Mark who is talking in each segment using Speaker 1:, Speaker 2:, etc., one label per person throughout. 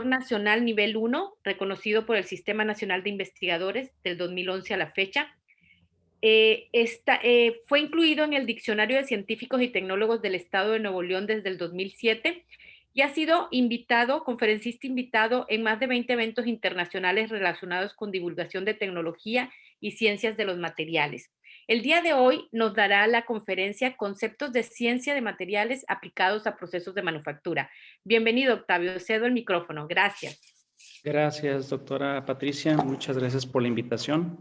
Speaker 1: nacional nivel 1, reconocido por el Sistema Nacional de Investigadores del 2011 a la fecha. Fue incluido en el Diccionario de Científicos y Tecnólogos del Estado de Nuevo León desde el 2007 y ha sido conferencista invitado en más de 20 eventos internacionales relacionados con divulgación de tecnología y ciencias de los materiales. El día de hoy nos dará la conferencia Conceptos de Ciencia de Materiales aplicados a procesos de manufactura. Bienvenido, Octavio. Cedo el micrófono. Gracias.
Speaker 2: Gracias, doctora Patricia. Muchas gracias por la invitación.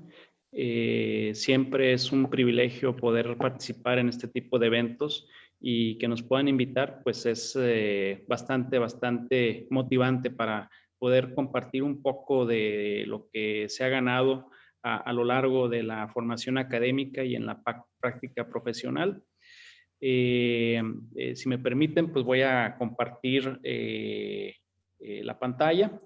Speaker 2: Siempre es un privilegio poder participar en este tipo de eventos y que nos puedan invitar, pues es bastante motivante para poder compartir un poco de lo que se ha ganado a lo largo de la formación académica y en la práctica profesional. Si me permiten, pues voy a compartir la pantalla.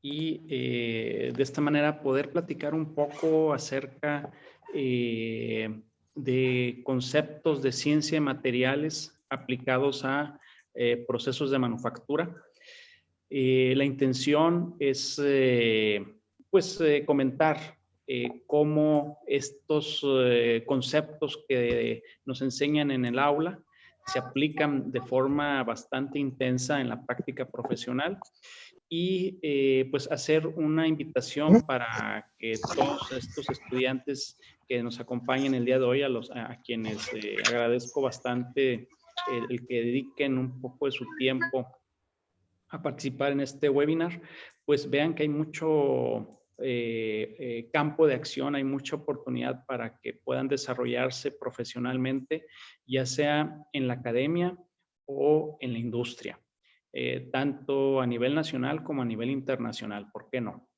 Speaker 2: Y de esta manera poder platicar un poco acerca de conceptos de ciencia de materiales aplicados a procesos de manufactura. La intención es comentar cómo estos conceptos que nos enseñan en el aula se aplican de forma bastante intensa en la práctica profesional y pues hacer una invitación para que todos estos estudiantes que nos acompañen el día de hoy, a quienes agradezco bastante el que dediquen un poco de su tiempo a participar en este webinar, pues vean que hay mucho campo de acción, hay mucha oportunidad para que puedan desarrollarse profesionalmente, ya sea en la academia o en la industria. Tanto a nivel nacional como a nivel internacional, ¿por qué no?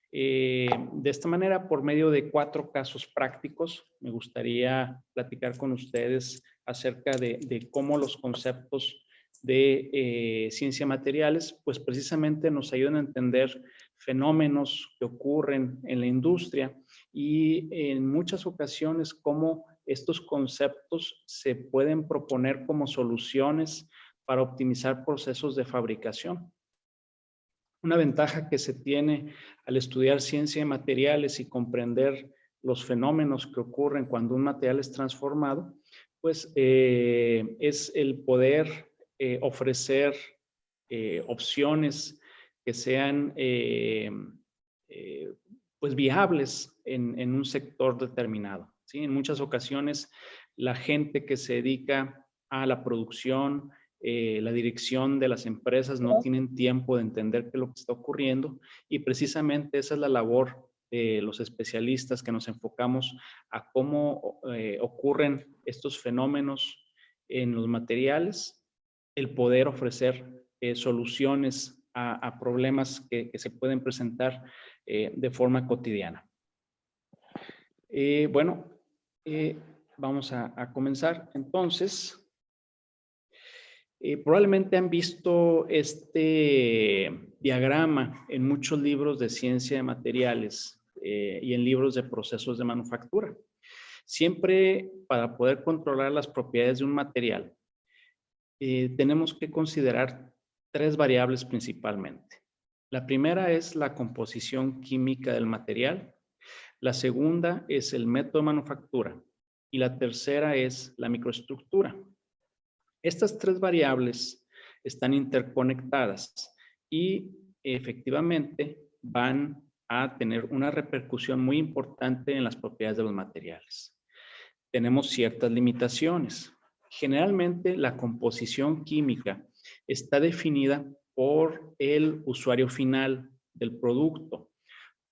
Speaker 2: De esta manera, por medio de 4 casos prácticos, me gustaría platicar con ustedes acerca de cómo los conceptos de ciencia materiales, pues precisamente nos ayudan a entender fenómenos que ocurren en la industria y en muchas ocasiones cómo estos conceptos se pueden proponer como soluciones para optimizar procesos de fabricación. Una ventaja que se tiene al estudiar ciencia de materiales y comprender los fenómenos que ocurren cuando un material es transformado, pues es el poder ofrecer opciones que sean pues viables en un sector determinado, ¿sí? En muchas ocasiones la gente que se dedica a la producción, la dirección de las empresas no tienen tiempo de entender qué es lo que está ocurriendo y precisamente esa es la labor de los especialistas que nos enfocamos a cómo ocurren estos fenómenos en los materiales, el poder ofrecer soluciones a problemas que se pueden presentar de forma cotidiana. Bueno, vamos a comenzar entonces. Probablemente han visto este diagrama en muchos libros de ciencia de materiales y en libros de procesos de manufactura. Siempre para poder controlar las propiedades de un material, tenemos que considerar 3 variables principalmente. La primera es la composición química del material, la segunda es el método de manufactura y la tercera es la microestructura. Estas 3 variables están interconectadas y efectivamente van a tener una repercusión muy importante en las propiedades de los materiales. Tenemos ciertas limitaciones. Generalmente la composición química está definida por el usuario final del producto,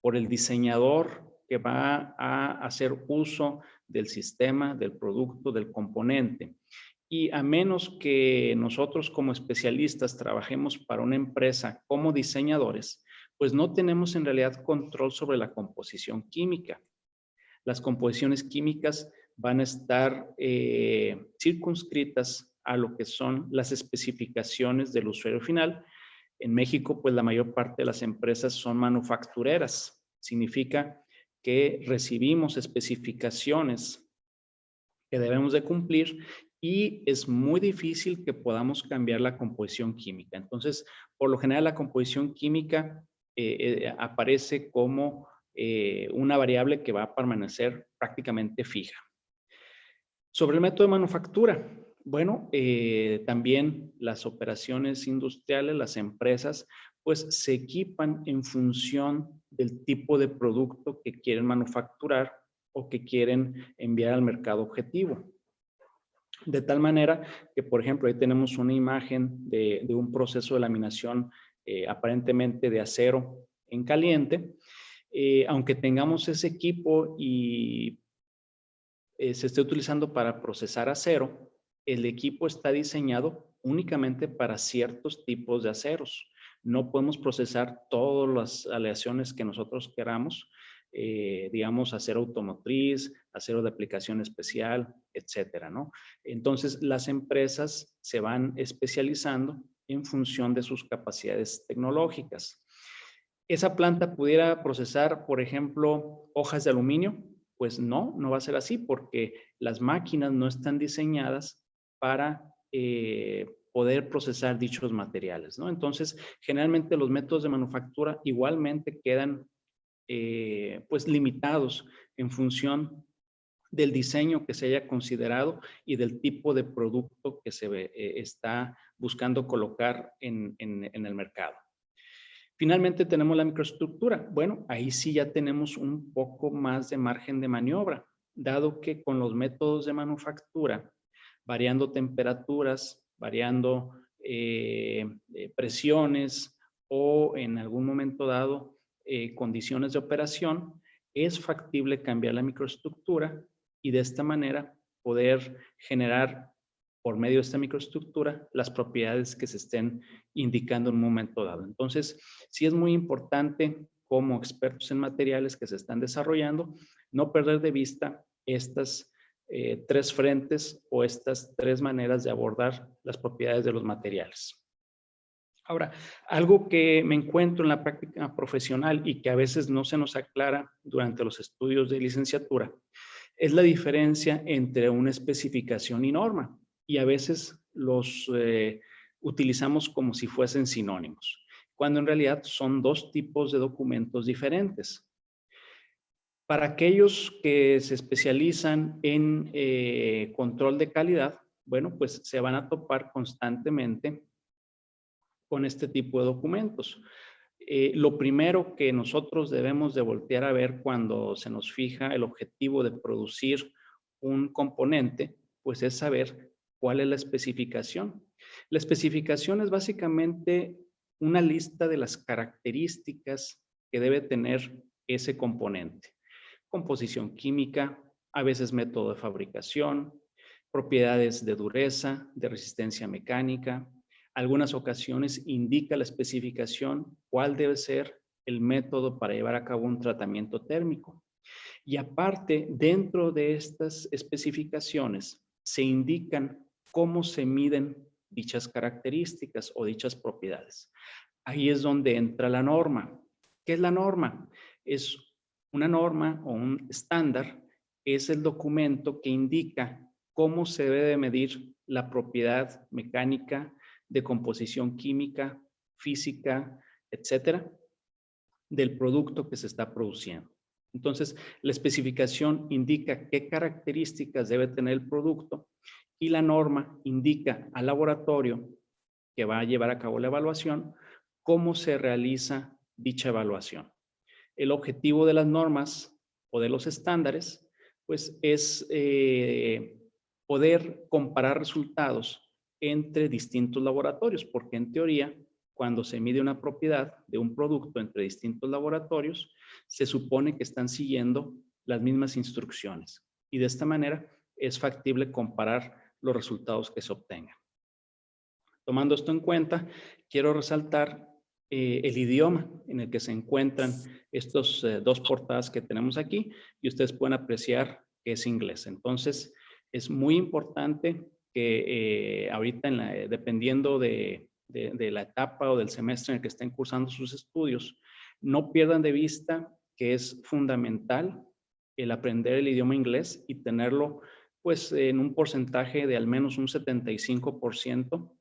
Speaker 2: por el diseñador que va a hacer uso del sistema, del producto, del componente. Y a menos que nosotros como especialistas trabajemos para una empresa como diseñadores, pues no tenemos en realidad control sobre la composición química. Las composiciones químicas van a estar circunscritas a lo que son las especificaciones del usuario final. En México, pues la mayor parte de las empresas son manufactureras. Significa que recibimos especificaciones que debemos de cumplir y es muy difícil que podamos cambiar la composición química. Entonces, por lo general, la composición química aparece como una variable que va a permanecer prácticamente fija. Sobre el método de manufactura, bueno, también las operaciones industriales, las empresas, pues se equipan en función del tipo de producto que quieren manufacturar o que quieren enviar al mercado objetivo. De tal manera que, por ejemplo, ahí tenemos una imagen de un proceso de laminación aparentemente de acero en caliente. Aunque tengamos ese equipo y se esté utilizando para procesar acero, el equipo está diseñado únicamente para ciertos tipos de aceros. No podemos procesar todas las aleaciones que nosotros queramos, digamos acero automotriz, acero de aplicación especial, etcétera, ¿no? Entonces, las empresas se van especializando en función de sus capacidades tecnológicas. ¿Esa planta pudiera procesar, por ejemplo, hojas de aluminio? Pues no, no va a ser así porque las máquinas no están diseñadas para poder procesar dichos materiales, ¿no? Entonces, generalmente los métodos de manufactura igualmente quedan pues limitados en función del diseño que se haya considerado y del tipo de producto que se está buscando colocar en el mercado. Finalmente tenemos la microestructura. Bueno, ahí sí ya tenemos un poco más de margen de maniobra, dado que con los métodos de manufactura, variando temperaturas, variando presiones o en algún momento dado condiciones de operación, es factible cambiar la microestructura y de esta manera poder generar por medio de esta microestructura las propiedades que se estén indicando en un momento dado. Entonces, sí es muy importante como expertos en materiales que se están desarrollando, no perder de vista estas tres frentes o estas tres maneras de abordar las propiedades de los materiales. Ahora, algo que me encuentro en la práctica profesional y que a veces no se nos aclara durante los estudios de licenciatura es la diferencia entre una especificación y norma. Y a veces los utilizamos como si fuesen sinónimos, cuando en realidad son dos tipos de documentos diferentes. Para aquellos que se especializan en control de calidad, bueno, pues se van a topar constantemente con este tipo de documentos. Lo primero que nosotros debemos de voltear a ver cuando se nos fija el objetivo de producir un componente, pues es saber cuál es la especificación. La especificación es básicamente una lista de las características que debe tener ese componente. Composición química, a veces método de fabricación, propiedades de dureza, de resistencia mecánica. Algunas ocasiones indica la especificación cuál debe ser el método para llevar a cabo un tratamiento térmico. Y aparte, dentro de estas especificaciones, se indican cómo se miden dichas características o dichas propiedades. Ahí es donde entra la norma. ¿Qué es la norma? Es una norma o un estándar, es el documento que indica cómo se debe de medir la propiedad mecánica, de composición química, física, etcétera, del producto que se está produciendo. Entonces, la especificación indica qué características debe tener el producto y la norma indica al laboratorio que va a llevar a cabo la evaluación cómo se realiza dicha evaluación. El objetivo de las normas o de los estándares, pues es poder comparar resultados entre distintos laboratorios, porque en teoría, cuando se mide una propiedad de un producto entre distintos laboratorios, se supone que están siguiendo las mismas instrucciones y de esta manera es factible comparar los resultados que se obtengan. Tomando esto en cuenta, quiero resaltar el idioma en el que se encuentran estos dos portadas que tenemos aquí y ustedes pueden apreciar que es inglés. Entonces, es muy importante que ahorita, dependiendo de la etapa o del semestre en el que estén cursando sus estudios, no pierdan de vista que es fundamental el aprender el idioma inglés y tenerlo pues en un porcentaje de al menos un 75%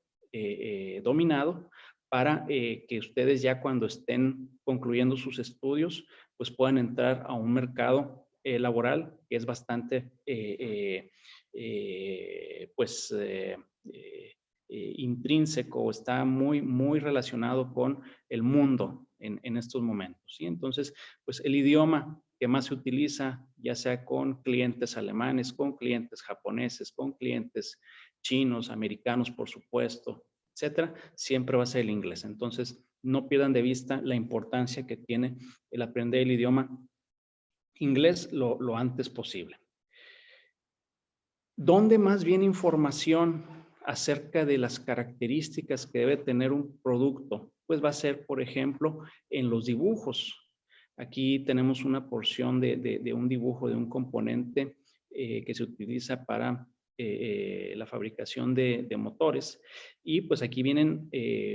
Speaker 2: dominado para que ustedes ya cuando estén concluyendo sus estudios, pues puedan entrar a un mercado laboral que es bastante, pues, intrínseco, está muy relacionado con el mundo en estos momentos, ¿sí? Entonces, pues el idioma que más se utiliza, ya sea con clientes alemanes, con clientes japoneses, con clientes chinos, americanos, por supuesto, etcétera, siempre va a ser el inglés. Entonces, no pierdan de vista la importancia que tiene el aprender el idioma inglés lo antes posible. ¿Dónde más viene información acerca de las características que debe tener un producto? Pues va a ser, por ejemplo, en los dibujos. Aquí tenemos una porción de un dibujo de un componente que se utiliza para la fabricación de motores. Y pues aquí vienen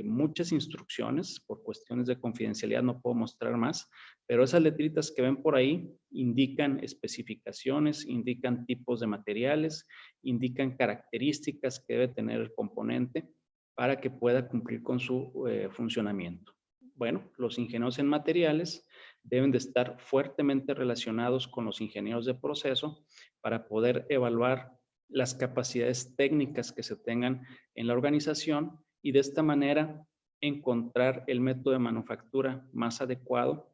Speaker 2: muchas instrucciones. Por cuestiones de confidencialidad no puedo mostrar más, pero esas letritas que ven por ahí indican especificaciones, indican tipos de materiales, indican características que debe tener el componente para que pueda cumplir con su funcionamiento. Bueno, los ingenieros en materiales deben de estar fuertemente relacionados con los ingenieros de proceso para poder evaluar las capacidades técnicas que se tengan en la organización y de esta manera encontrar el método de manufactura más adecuado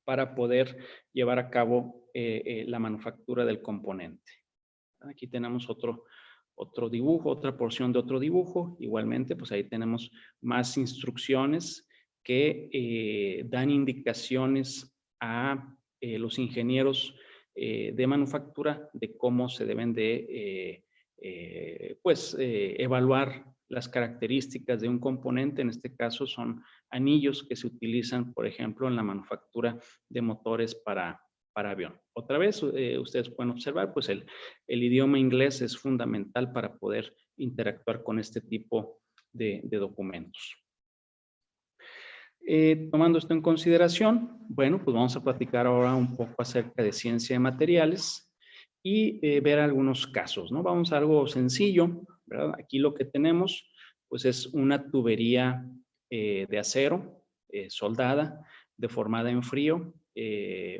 Speaker 2: para poder llevar a cabo la manufactura del componente. Aquí tenemos otro dibujo, otra porción de otro dibujo. Igualmente, pues ahí tenemos más instrucciones que dan indicaciones a los ingenieros de manufactura de cómo se deben de evaluar las características de un componente. En este caso son anillos que se utilizan, por ejemplo, en la manufactura de motores para avión. Otra vez, ustedes pueden observar, pues el idioma inglés es fundamental para poder interactuar con este tipo de documentos. Tomando esto en consideración, bueno, pues vamos a platicar ahora un poco acerca de ciencia de materiales y ver algunos casos, ¿no? Vamos a algo sencillo, ¿verdad? Aquí lo que tenemos, pues es una tubería de acero soldada, deformada en frío.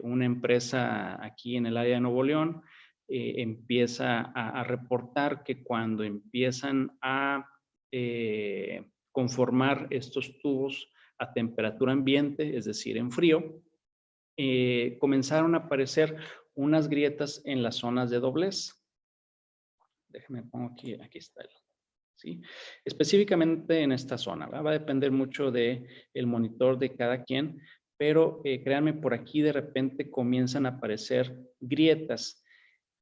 Speaker 2: Una empresa aquí en el área de Nuevo León empieza a reportar que cuando empiezan a conformar estos tubos a temperatura ambiente, es decir, en frío, comenzaron a aparecer unas grietas en las zonas de doblez. Déjenme pongo aquí, aquí está. ¿Sí? Específicamente en esta zona, ¿verdad? Va a depender mucho del monitor de cada quien, pero créanme, por aquí de repente comienzan a aparecer grietas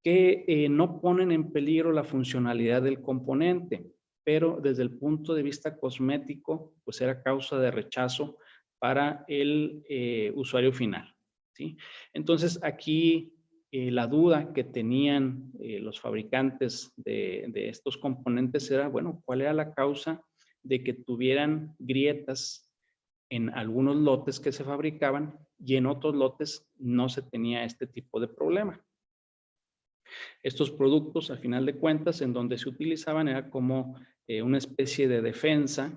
Speaker 2: que no ponen en peligro la funcionalidad del componente, pero desde el punto de vista cosmético, pues era causa de rechazo para el usuario final, ¿sí? Entonces aquí la duda que tenían los fabricantes de estos componentes era, bueno, ¿cuál era la causa de que tuvieran grietas en algunos lotes que se fabricaban y en otros lotes no se tenía este tipo de problema? Estos productos, al final de cuentas, en donde se utilizaban era como una especie de defensa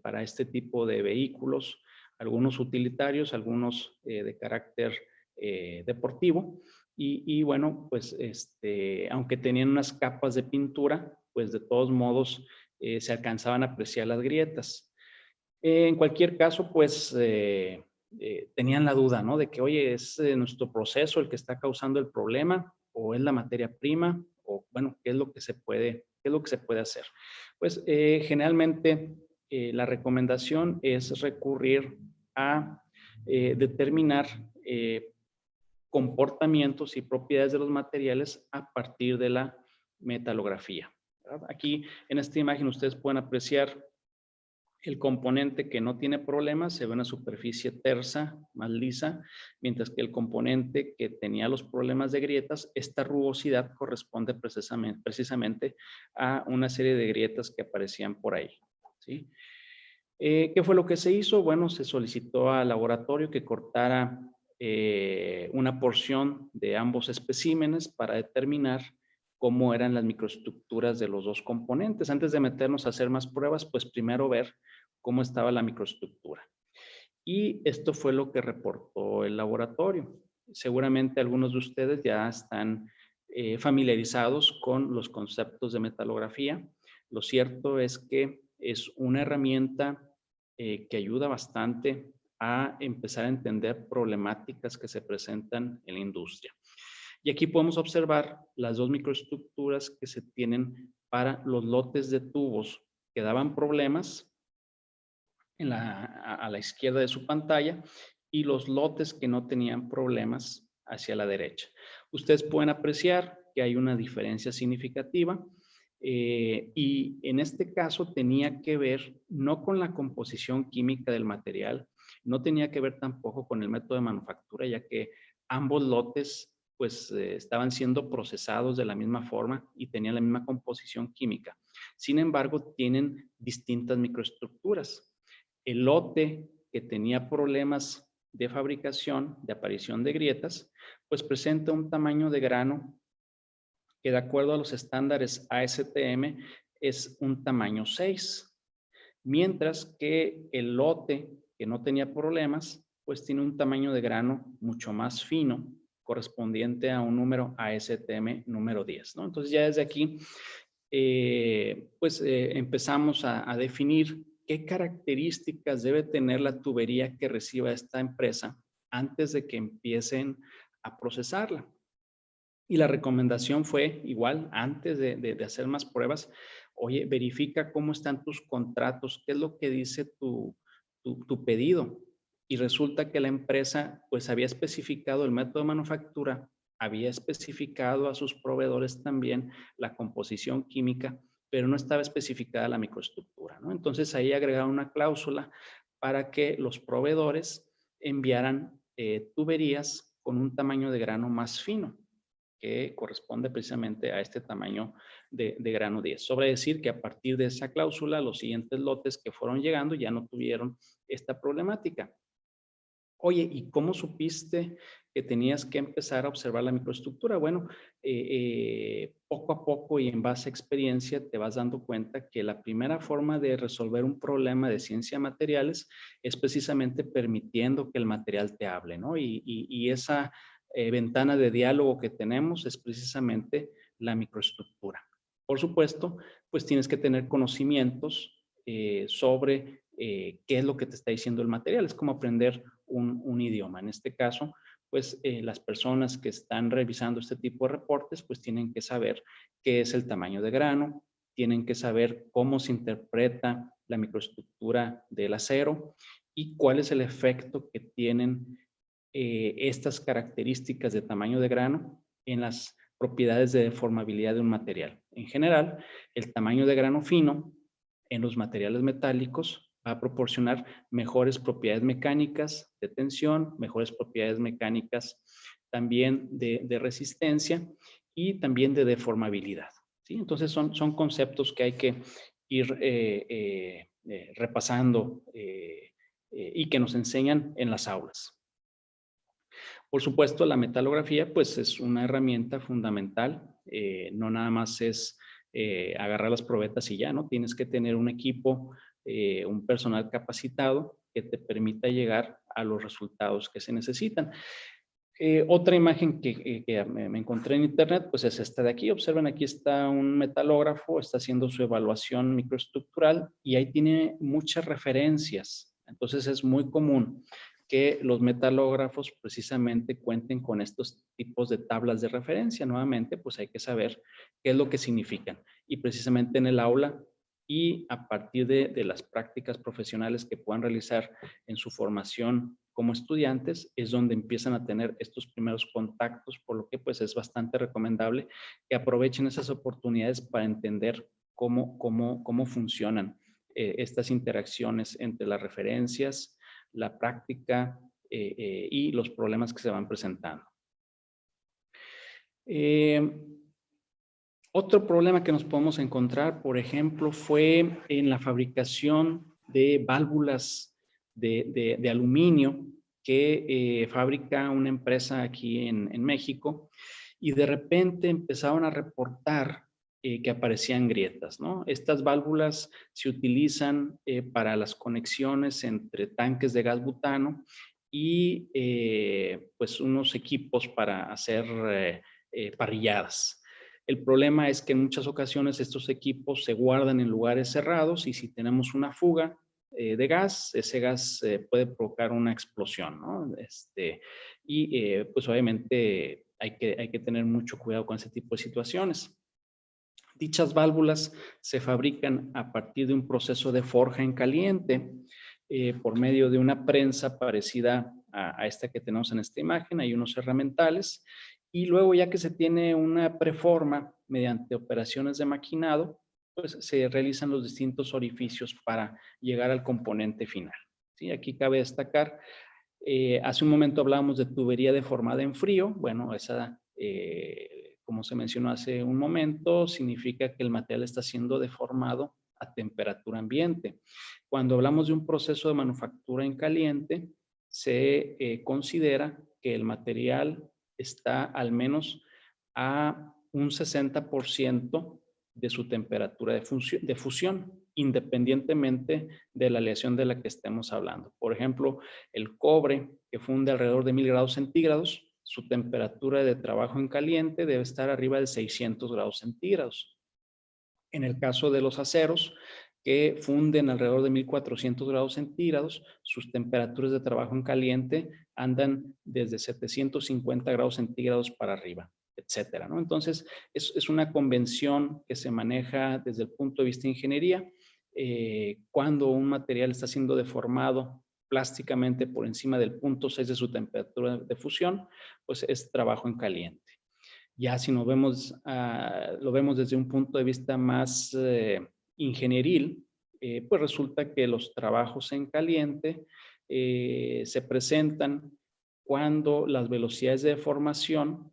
Speaker 2: para este tipo de vehículos, algunos utilitarios, algunos de carácter deportivo. Y bueno, pues aunque tenían unas capas de pintura, pues de todos modos se alcanzaban a apreciar las grietas. En cualquier caso, pues tenían la duda, ¿no? De que, oye, ¿es nuestro proceso el que está causando el problema o es la materia prima? O, bueno, ¿qué es lo que se puede hacer? Pues generalmente la recomendación es recurrir a determinar comportamientos y propiedades de los materiales a partir de la metalografía, ¿verdad? Aquí en esta imagen ustedes pueden apreciar el componente que no tiene problemas, se ve una superficie tersa, más lisa, mientras que el componente que tenía los problemas de grietas, esta rugosidad corresponde precisamente a una serie de grietas que aparecían por ahí, ¿sí? ¿Qué fue lo que se hizo? Bueno, se solicitó al laboratorio que cortara una porción de ambos especímenes para determinar cómo eran las microestructuras de los dos componentes. Antes de meternos a hacer más pruebas, pues primero ver cómo estaba la microestructura. Y esto fue lo que reportó el laboratorio. Seguramente algunos de ustedes ya están familiarizados con los conceptos de metalografía. Lo cierto es que es una herramienta que ayuda bastante a empezar a entender problemáticas que se presentan en la industria. Y aquí podemos observar las dos microestructuras que se tienen para los lotes de tubos que daban problemas a la izquierda de su pantalla y los lotes que no tenían problemas hacia la derecha. Ustedes pueden apreciar que hay una diferencia significativa y en este caso tenía que ver no con la composición química del material, no tenía que ver tampoco con el método de manufactura, ya que ambos lotes pues estaban siendo procesados de la misma forma y tenían la misma composición química. Sin embargo, tienen distintas microestructuras. El lote que tenía problemas de fabricación, de aparición de grietas, pues presenta un tamaño de grano que de acuerdo a los estándares ASTM es un tamaño 6, mientras que el lote que no tenía problemas, pues tiene un tamaño de grano mucho más fino, correspondiente a un número ASTM número 10, ¿no? Entonces ya desde aquí, empezamos a definir qué características debe tener la tubería que reciba esta empresa antes de que empiecen a procesarla. Y la recomendación fue igual, antes de hacer más pruebas, oye, verifica cómo están tus contratos, qué es lo que dice tu pedido. Y resulta que la empresa pues había especificado el método de manufactura, había especificado a sus proveedores también la composición química, pero no estaba especificada la microestructura, ¿no? Entonces ahí agregaron una cláusula para que los proveedores enviaran tuberías con un tamaño de grano más fino, que corresponde precisamente a este tamaño de grano 10. Sobre decir que a partir de esa cláusula, los siguientes lotes que fueron llegando ya no tuvieron esta problemática. Oye, ¿y cómo supiste que tenías que empezar a observar la microestructura? Bueno, poco a poco y en base a experiencia te vas dando cuenta que la primera forma de resolver un problema de ciencia de materiales es precisamente permitiendo que el material te hable, ¿no? Y esa ventana de diálogo que tenemos es precisamente la microestructura. Por supuesto, pues tienes que tener conocimientos sobre qué es lo que te está diciendo el material. Es como aprender un idioma. En este caso, pues las personas que están revisando este tipo de reportes, pues tienen que saber qué es el tamaño de grano, tienen que saber cómo se interpreta la microestructura del acero y cuál es el efecto que tienen estas características de tamaño de grano en las propiedades de deformabilidad de un material. En general, el tamaño de grano fino en los materiales metálicos va a proporcionar mejores propiedades mecánicas de tensión, mejores propiedades mecánicas también de resistencia y también de deformabilidad, ¿sí? Entonces son conceptos que hay que ir repasando y que nos enseñan en las aulas. Por supuesto, la metalografía pues es una herramienta fundamental, no nada más es agarrar las probetas y ya, ¿no? Tienes que tener un equipo, un personal capacitado que te permita llegar a los resultados que se necesitan. Otra imagen que me encontré en internet, pues es esta de aquí. Observen, aquí está un metalógrafo, está haciendo su evaluación microestructural y ahí tiene muchas referencias. Entonces es muy común que los metalógrafos precisamente cuenten con estos tipos de tablas de referencia. Nuevamente, pues hay que saber qué es lo que significan. Y precisamente en el aula y a partir de las prácticas profesionales que puedan realizar en su formación como estudiantes, es donde empiezan a tener estos primeros contactos, por lo que pues es bastante recomendable que aprovechen esas oportunidades para entender cómo funcionan estas interacciones entre las referencias, la práctica y los problemas que se van presentando. Otro problema que nos podemos encontrar, por ejemplo, fue en la fabricación de válvulas de aluminio que fabrica una empresa aquí en México. y de repente empezaron a reportar que aparecían grietas, ¿no? Estas válvulas se utilizan para las conexiones entre tanques de gas butano y pues unos equipos para hacer parrilladas. El problema es que en muchas ocasiones estos equipos se guardan en lugares cerrados y si tenemos una fuga de gas, ese gas puede provocar una explosión, ¿no? Y pues obviamente hay que tener mucho cuidado con ese tipo de situaciones. Dichas válvulas se fabrican a partir de un proceso de forja en caliente por medio de una prensa parecida a esta que tenemos en esta imagen. Hay unos herramientales y luego ya que se tiene una preforma mediante operaciones de maquinado, pues se realizan los distintos orificios para llegar al componente final. ¿Sí? Aquí cabe destacar, hace un momento hablábamos de tubería deformada en frío. Bueno, esa como se mencionó hace un momento, significa que el material está siendo deformado a temperatura ambiente. Cuando hablamos de un proceso de manufactura en caliente, se considera que el material está al menos a un 60% de su temperatura de fusión, independientemente de la aleación de la que estemos hablando. Por ejemplo, el cobre, que funde alrededor de 1000 grados centígrados, su temperatura de trabajo en caliente debe estar arriba de 600 grados centígrados. En el caso de los aceros, que funden alrededor de 1400 grados centígrados, sus temperaturas de trabajo en caliente andan desde 750 grados centígrados para arriba, etcétera, ¿no? Entonces, es una convención que se maneja desde el punto de vista de ingeniería. Cuando un material está siendo deformado plásticamente por encima del 0.6 de su temperatura de fusión, pues es trabajo en caliente. Ya si nos vemos, lo vemos desde un punto de vista más ingenieril, pues resulta que los trabajos en caliente se presentan cuando las velocidades de deformación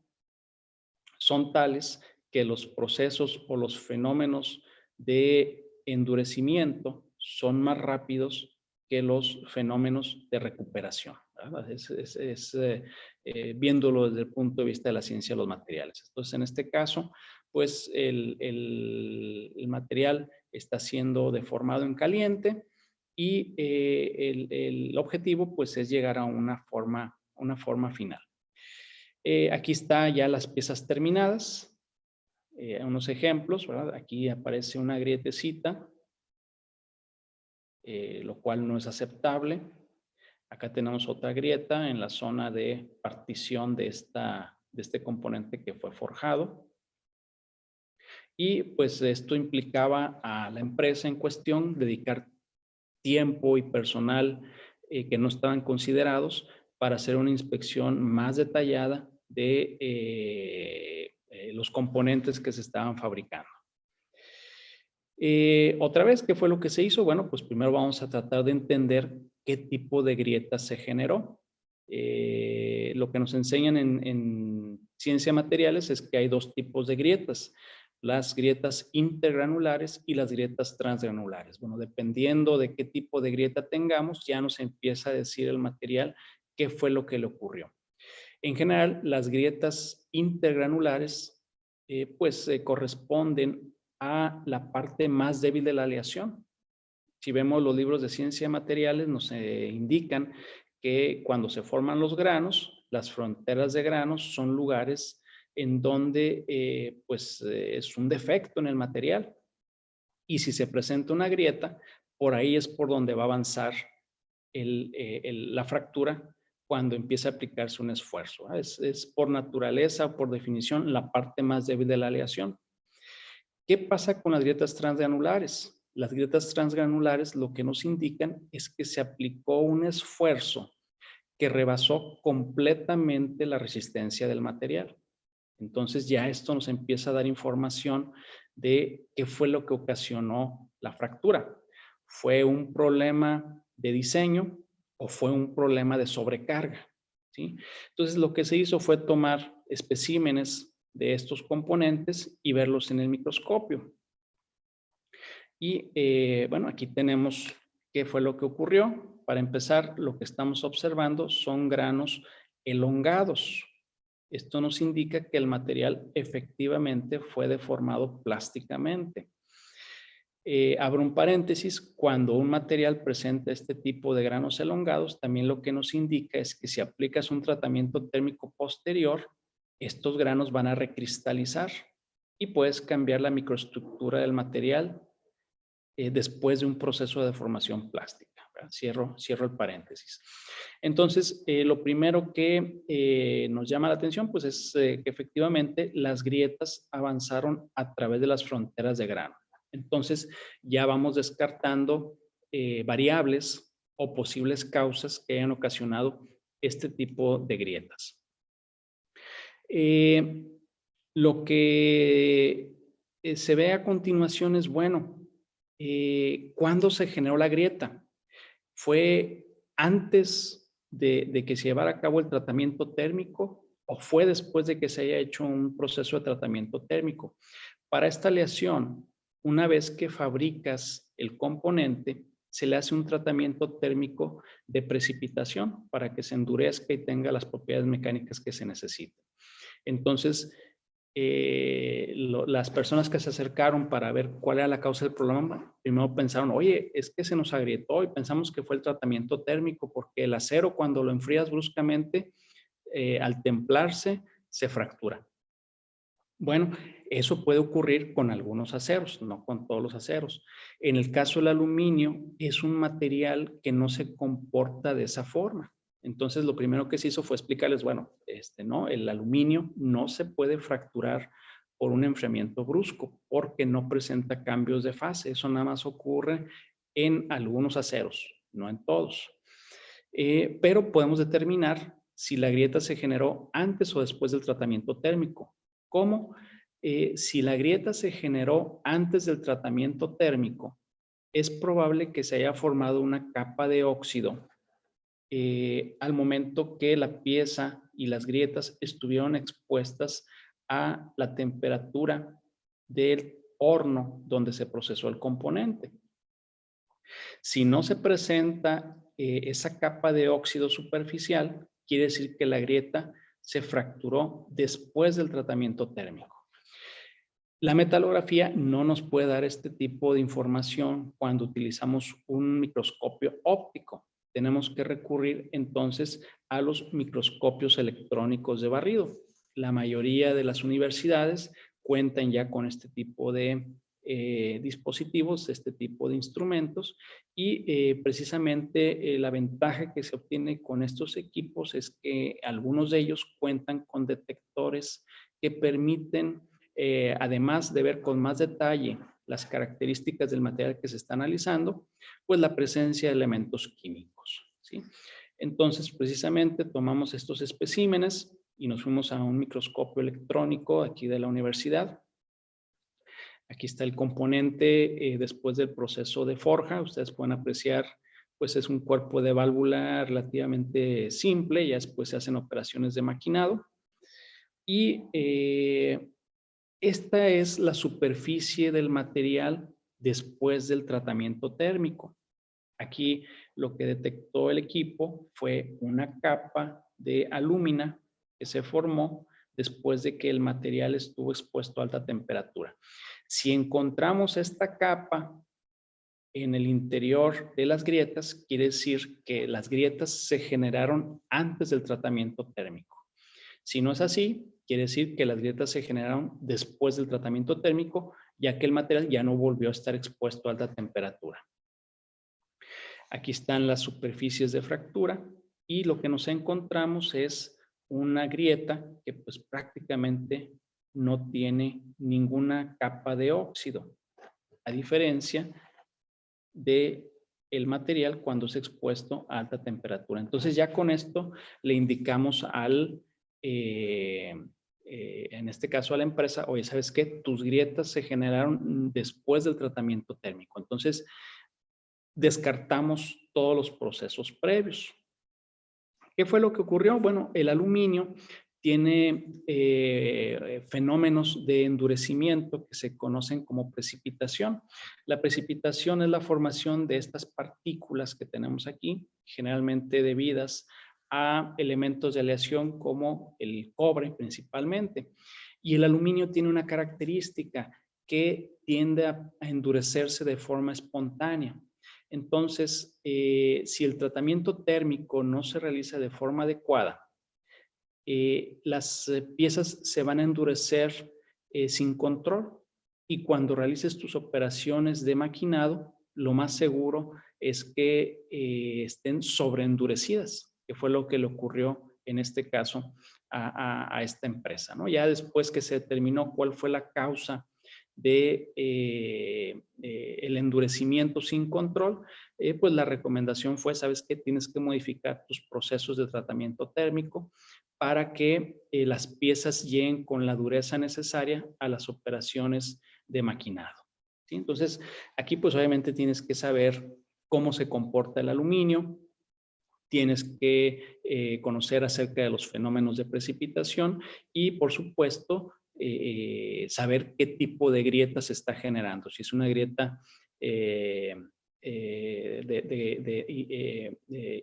Speaker 2: son tales que los procesos o los fenómenos de endurecimiento son más rápidos que los fenómenos de recuperación, ¿verdad? Viéndolo desde el punto de vista de la ciencia de los materiales. Entonces, en este caso, pues el material está siendo deformado en caliente y el objetivo pues es llegar a una forma final. Aquí está ya las piezas terminadas. Unos ejemplos, ¿verdad? Aquí aparece una grietecita, lo cual no es aceptable. Acá tenemos otra grieta en la zona de partición de este componente que fue forjado. Y pues esto implicaba a la empresa en cuestión dedicar tiempo y personal que no estaban considerados para hacer una inspección más detallada de los componentes que se estaban fabricando. Otra vez, ¿qué fue lo que se hizo? Bueno, pues primero vamos a tratar de entender qué tipo de grieta se generó. Lo que nos enseñan en ciencia de materiales es que hay dos tipos de grietas, las grietas intergranulares y las grietas transgranulares. Bueno, dependiendo de qué tipo de grieta tengamos, ya nos empieza a decir el material qué fue lo que le ocurrió. En general, las grietas intergranulares pues corresponden a la parte más débil de la aleación. Si vemos los libros de ciencia de materiales, nos indican que cuando se forman los granos, las fronteras de granos son lugares en donde es un defecto en el material. Y si se presenta una grieta, por ahí es por donde va a avanzar la fractura cuando empieza a aplicarse un esfuerzo. Es por naturaleza, por definición, la parte más débil de la aleación. ¿Qué pasa con las grietas transgranulares? Las grietas transgranulares lo que nos indican es que se aplicó un esfuerzo que rebasó completamente la resistencia del material. Entonces ya esto nos empieza a dar información de qué fue lo que ocasionó la fractura. ¿Fue un problema de diseño o fue un problema de sobrecarga? ¿Sí? Entonces lo que se hizo fue tomar especímenes de estos componentes y verlos en el microscopio. Y bueno, aquí tenemos qué fue lo que ocurrió. Para empezar, lo que estamos observando son granos elongados. Esto nos indica que el material efectivamente fue deformado plásticamente. Abro un paréntesis, cuando un material presenta este tipo de granos elongados, también lo que nos indica es que si aplicas un tratamiento térmico posterior, estos granos van a recristalizar y puedes cambiar la microestructura del material después de un proceso de deformación plástica. Cierro el paréntesis. Entonces, lo primero que nos llama la atención pues es que efectivamente las grietas avanzaron a través de las fronteras de grano. Entonces, ya vamos descartando variables o posibles causas que hayan ocasionado este tipo de grietas. Lo que se ve a continuación es, bueno, ¿cuándo se generó la grieta? ¿Fue antes de que se llevara a cabo el tratamiento térmico o fue después de que se haya hecho un proceso de tratamiento térmico? Para esta aleación, una vez que fabricas el componente, se le hace un tratamiento térmico de precipitación para que se endurezca y tenga las propiedades mecánicas que se necesitan. Entonces, las personas que se acercaron para ver cuál era la causa del problema, primero pensaron, oye, es que se nos agrietó y pensamos que fue el tratamiento térmico porque el acero cuando lo enfrías bruscamente, al templarse, se fractura. Bueno, eso puede ocurrir con algunos aceros, no con todos los aceros. En el caso del aluminio, es un material que no se comporta de esa forma. Entonces, lo primero que se hizo fue explicarles, bueno, ¿no? El aluminio no se puede fracturar por un enfriamiento brusco porque no presenta cambios de fase. Eso nada más ocurre en algunos aceros, no en todos. Pero podemos determinar si la grieta se generó antes o después del tratamiento térmico. ¿Cómo? Si la grieta se generó antes del tratamiento térmico, es probable que se haya formado una capa de óxido al momento que la pieza y las grietas estuvieron expuestas a la temperatura del horno donde se procesó el componente. Si no se presenta esa capa de óxido superficial, quiere decir que la grieta se fracturó después del tratamiento térmico. La metalografía no nos puede dar este tipo de información cuando utilizamos un microscopio óptico. Tenemos que recurrir entonces a los microscopios electrónicos de barrido. La mayoría de las universidades cuentan ya con este tipo de dispositivos, este tipo de instrumentos y precisamente la ventaja que se obtiene con estos equipos es que algunos de ellos cuentan con detectores que permiten además de ver con más detalle las características del material que se está analizando, pues la presencia de elementos químicos, ¿sí? Entonces, precisamente tomamos estos especímenes y nos fuimos a un microscopio electrónico aquí de la universidad. Aquí está el componente después del proceso de forja. Ustedes pueden apreciar, pues es un cuerpo de válvula relativamente simple, ya después se hacen operaciones de maquinado. Y esta es la superficie del material después del tratamiento térmico. Aquí lo que detectó el equipo fue una capa de alúmina que se formó después de que el material estuvo expuesto a alta temperatura. Si encontramos esta capa en el interior de las grietas, quiere decir que las grietas se generaron antes del tratamiento térmico. Si no es así, quiere decir que las grietas se generaron después del tratamiento térmico, ya que el material ya no volvió a estar expuesto a alta temperatura. Aquí están las superficies de fractura y lo que nos encontramos es una grieta que pues prácticamente no tiene ninguna capa de óxido, a diferencia de el material cuando es expuesto a alta temperatura. Entonces ya con esto le indicamos al en este caso a la empresa, oye, ¿sabes qué? Tus grietas se generaron después del tratamiento térmico. Entonces, descartamos todos los procesos previos. ¿Qué fue lo que ocurrió? Bueno, el aluminio tiene fenómenos de endurecimiento que se conocen como precipitación. La precipitación es la formación de estas partículas que tenemos aquí, generalmente debidas a elementos de aleación como el cobre principalmente. Y el aluminio tiene una característica que tiende a endurecerse de forma espontánea. Entonces, si el tratamiento térmico no se realiza de forma adecuada, las piezas se van a endurecer sin control, y cuando realices tus operaciones de maquinado, lo más seguro es que estén sobreendurecidas, que fue lo que le ocurrió en este caso a esta empresa, ¿no? Ya después que se determinó cuál fue la causa de el endurecimiento sin control, pues la recomendación fue, ¿sabes qué? Tienes que modificar tus procesos de tratamiento térmico para que las piezas lleguen con la dureza necesaria a las operaciones de maquinado, ¿sí? Entonces, aquí pues obviamente tienes que saber cómo se comporta el aluminio, tienes que conocer acerca de los fenómenos de precipitación y, por supuesto, saber qué tipo de grieta se está generando. Si es una grieta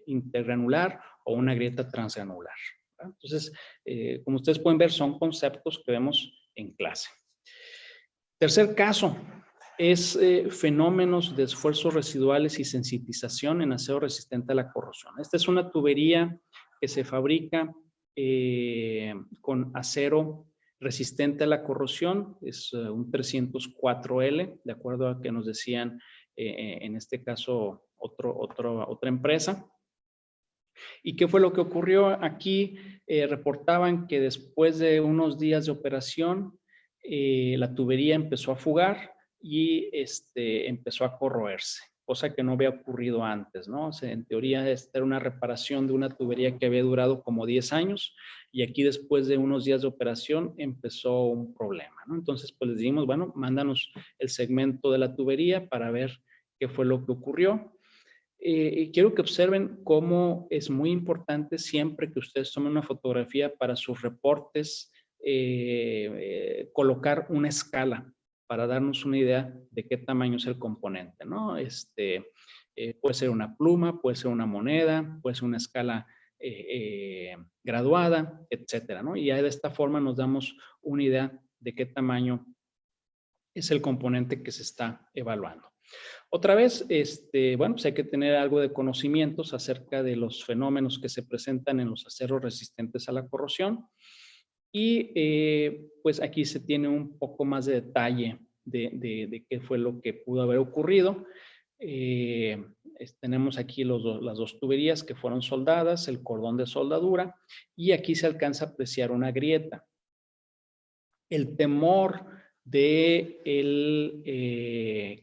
Speaker 2: intergranular o una grieta transgranular, ¿verdad? Entonces, como ustedes pueden ver, son conceptos que vemos en clase. Tercer caso es fenómenos de esfuerzos residuales y sensitización en acero resistente a la corrosión. Esta es una tubería que se fabrica con acero resistente a la corrosión, es un 304L, de acuerdo a que nos decían en este caso otra empresa. ¿Y qué fue lo que ocurrió aquí? Reportaban que después de unos días de operación, la tubería empezó a fugar y empezó a corroerse, cosa que no había ocurrido antes, ¿no? O sea, en teoría, esta era una reparación de una tubería que había durado como 10 años y aquí después de unos días de operación empezó un problema, ¿no? Entonces, pues les dijimos, bueno, mándanos el segmento de la tubería para ver qué fue lo que ocurrió. Quiero que observen cómo es muy importante siempre que ustedes tomen una fotografía para sus reportes, colocar una escala para darnos una idea de qué tamaño es el componente, ¿no? Puede ser una pluma, puede ser una moneda, puede ser una escala graduada, etcétera, ¿no? Y ya de esta forma nos damos una idea de qué tamaño es el componente que se está evaluando. Otra vez, bueno, pues hay que tener algo de conocimientos acerca de los fenómenos que se presentan en los aceros resistentes a la corrosión. Y pues aquí se tiene un poco más de detalle de qué fue lo que pudo haber ocurrido. Tenemos aquí las dos tuberías que fueron soldadas, el cordón de soldadura, y aquí se alcanza a apreciar una grieta. El temor del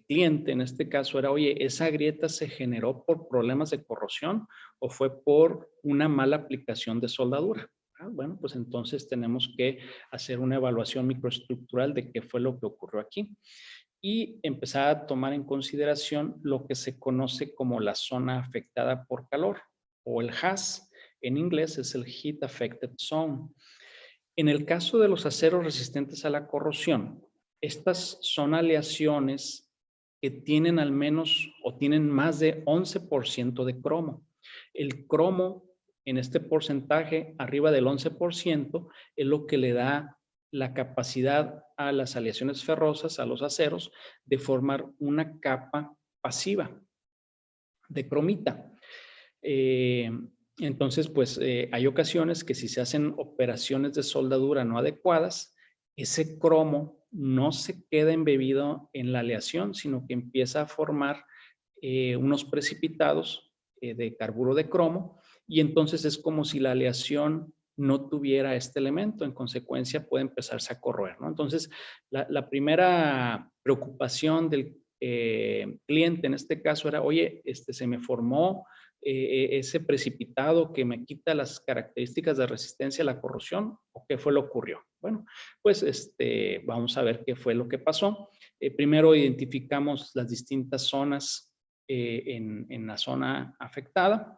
Speaker 2: cliente en este caso era, oye, ¿esa grieta se generó por problemas de corrosión o fue por una mala aplicación de soldadura? Bueno, pues entonces tenemos que hacer una evaluación microestructural de qué fue lo que ocurrió aquí y empezar a tomar en consideración lo que se conoce como la zona afectada por calor, o el HAZ. En inglés es el Heat Affected Zone. En el caso de los aceros resistentes a la corrosión, estas son aleaciones que tienen al menos o tienen más de 11% de cromo. El cromo en este porcentaje, arriba del 11%, es lo que le da la capacidad a las aleaciones ferrosas, a los aceros, de formar una capa pasiva de cromita. Entonces, pues hay ocasiones que si se hacen operaciones de soldadura no adecuadas, ese cromo no se queda embebido en la aleación, sino que empieza a formar unos precipitados de carburo de cromo, y entonces es como si la aleación no tuviera este elemento, en consecuencia puede empezarse a corroer, ¿no? Entonces, la primera preocupación del cliente en este caso era, oye, se me formó ese precipitado que me quita las características de resistencia a la corrosión, ¿o qué fue lo que ocurrió? Bueno, pues vamos a ver qué fue lo que pasó. Primero identificamos las distintas zonas en la zona afectada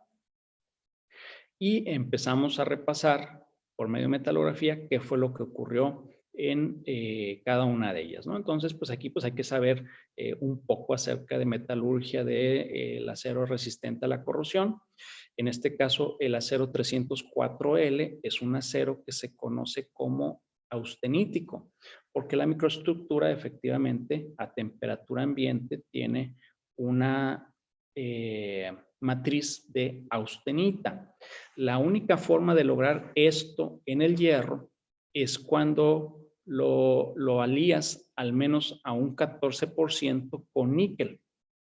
Speaker 2: y empezamos a repasar por medio de metalografía qué fue lo que ocurrió en cada una de ellas, ¿no? Entonces, pues aquí pues hay que saber un poco acerca de metalurgia del acero resistente a la corrosión. En este caso, el acero 304L es un acero que se conoce como austenítico, porque la microestructura efectivamente a temperatura ambiente tiene una matriz de austenita. La única forma de lograr esto en el hierro es cuando lo alías al menos a un 14% con níquel,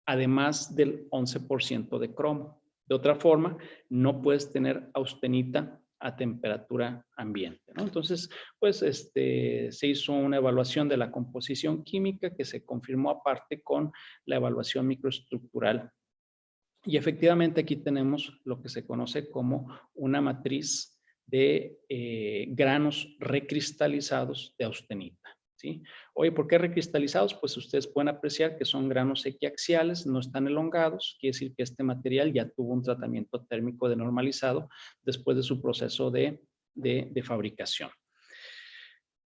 Speaker 2: además del 11% de cromo. De otra forma, no puedes tener austenita a temperatura ambiente, ¿no? Entonces, pues se hizo una evaluación de la composición química que se confirmó aparte con la evaluación microestructural. Y efectivamente aquí tenemos lo que se conoce como una matriz de granos recristalizados de austenita, ¿sí? Oye, ¿por qué recristalizados? Pues ustedes pueden apreciar que son granos equiaxiales, no están elongados, quiere decir que este material ya tuvo un tratamiento térmico denormalizado después de su proceso de fabricación.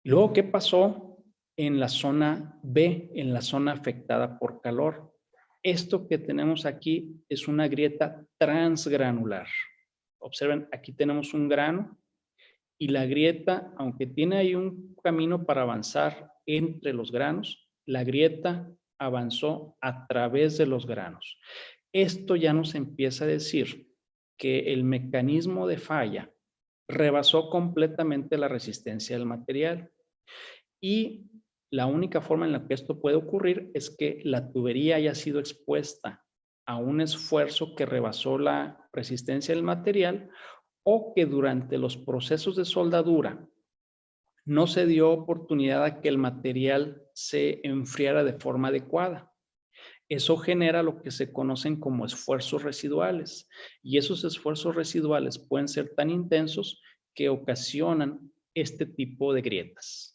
Speaker 2: Luego, ¿qué pasó en la zona B, en la zona afectada por calor? Esto que tenemos aquí es una grieta transgranular. Observen, aquí tenemos un grano y la grieta, aunque tiene ahí un camino para avanzar entre los granos, la grieta avanzó a través de los granos. Esto ya nos empieza a decir que el mecanismo de falla rebasó completamente la resistencia del material y la única forma en la que esto puede ocurrir es que la tubería haya sido expuesta a un esfuerzo que rebasó la resistencia del material o que durante los procesos de soldadura no se dio oportunidad a que el material se enfriara de forma adecuada. Eso genera lo que se conocen como esfuerzos residuales y esos esfuerzos residuales pueden ser tan intensos que ocasionan este tipo de grietas.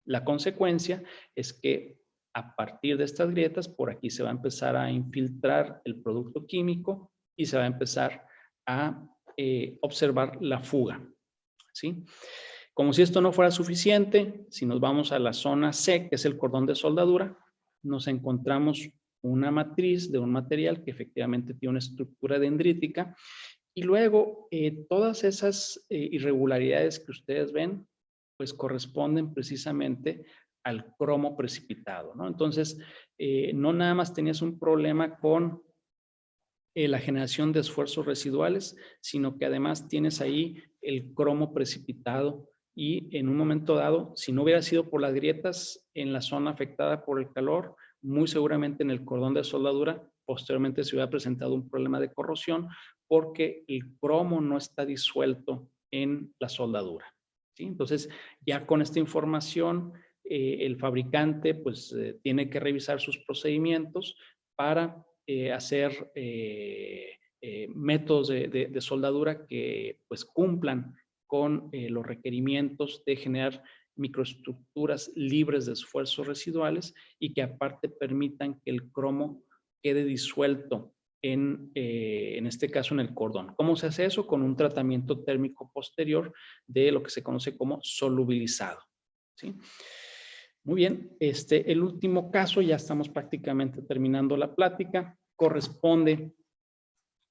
Speaker 2: La consecuencia es que a partir de estas grietas, por aquí se va a empezar a infiltrar el producto químico y se va a empezar a observar la fuga, ¿sí? Como si esto no fuera suficiente, si nos vamos a la zona C, que es el cordón de soldadura, nos encontramos una matriz de un material que efectivamente tiene una estructura dendrítica y luego todas esas irregularidades que ustedes ven pues corresponden precisamente al cromo precipitado, ¿no? Entonces, no nada más tenías un problema con la generación de esfuerzos residuales, sino que además tienes ahí el cromo precipitado y en un momento dado, si no hubiera sido por las grietas en la zona afectada por el calor, muy seguramente en el cordón de soldadura, posteriormente se hubiera presentado un problema de corrosión porque el cromo no está disuelto en la soldadura, ¿sí? Entonces, ya con esta información, el fabricante pues tiene que revisar sus procedimientos para hacer métodos de soldadura que pues cumplan con los requerimientos de generar microestructuras libres de esfuerzos residuales y que aparte permitan que el cromo quede disuelto en este caso en el cordón. ¿Cómo se hace eso? Con un tratamiento térmico posterior de lo que se conoce como solubilizado, ¿sí? Muy bien, el último caso, ya estamos prácticamente terminando la plática, corresponde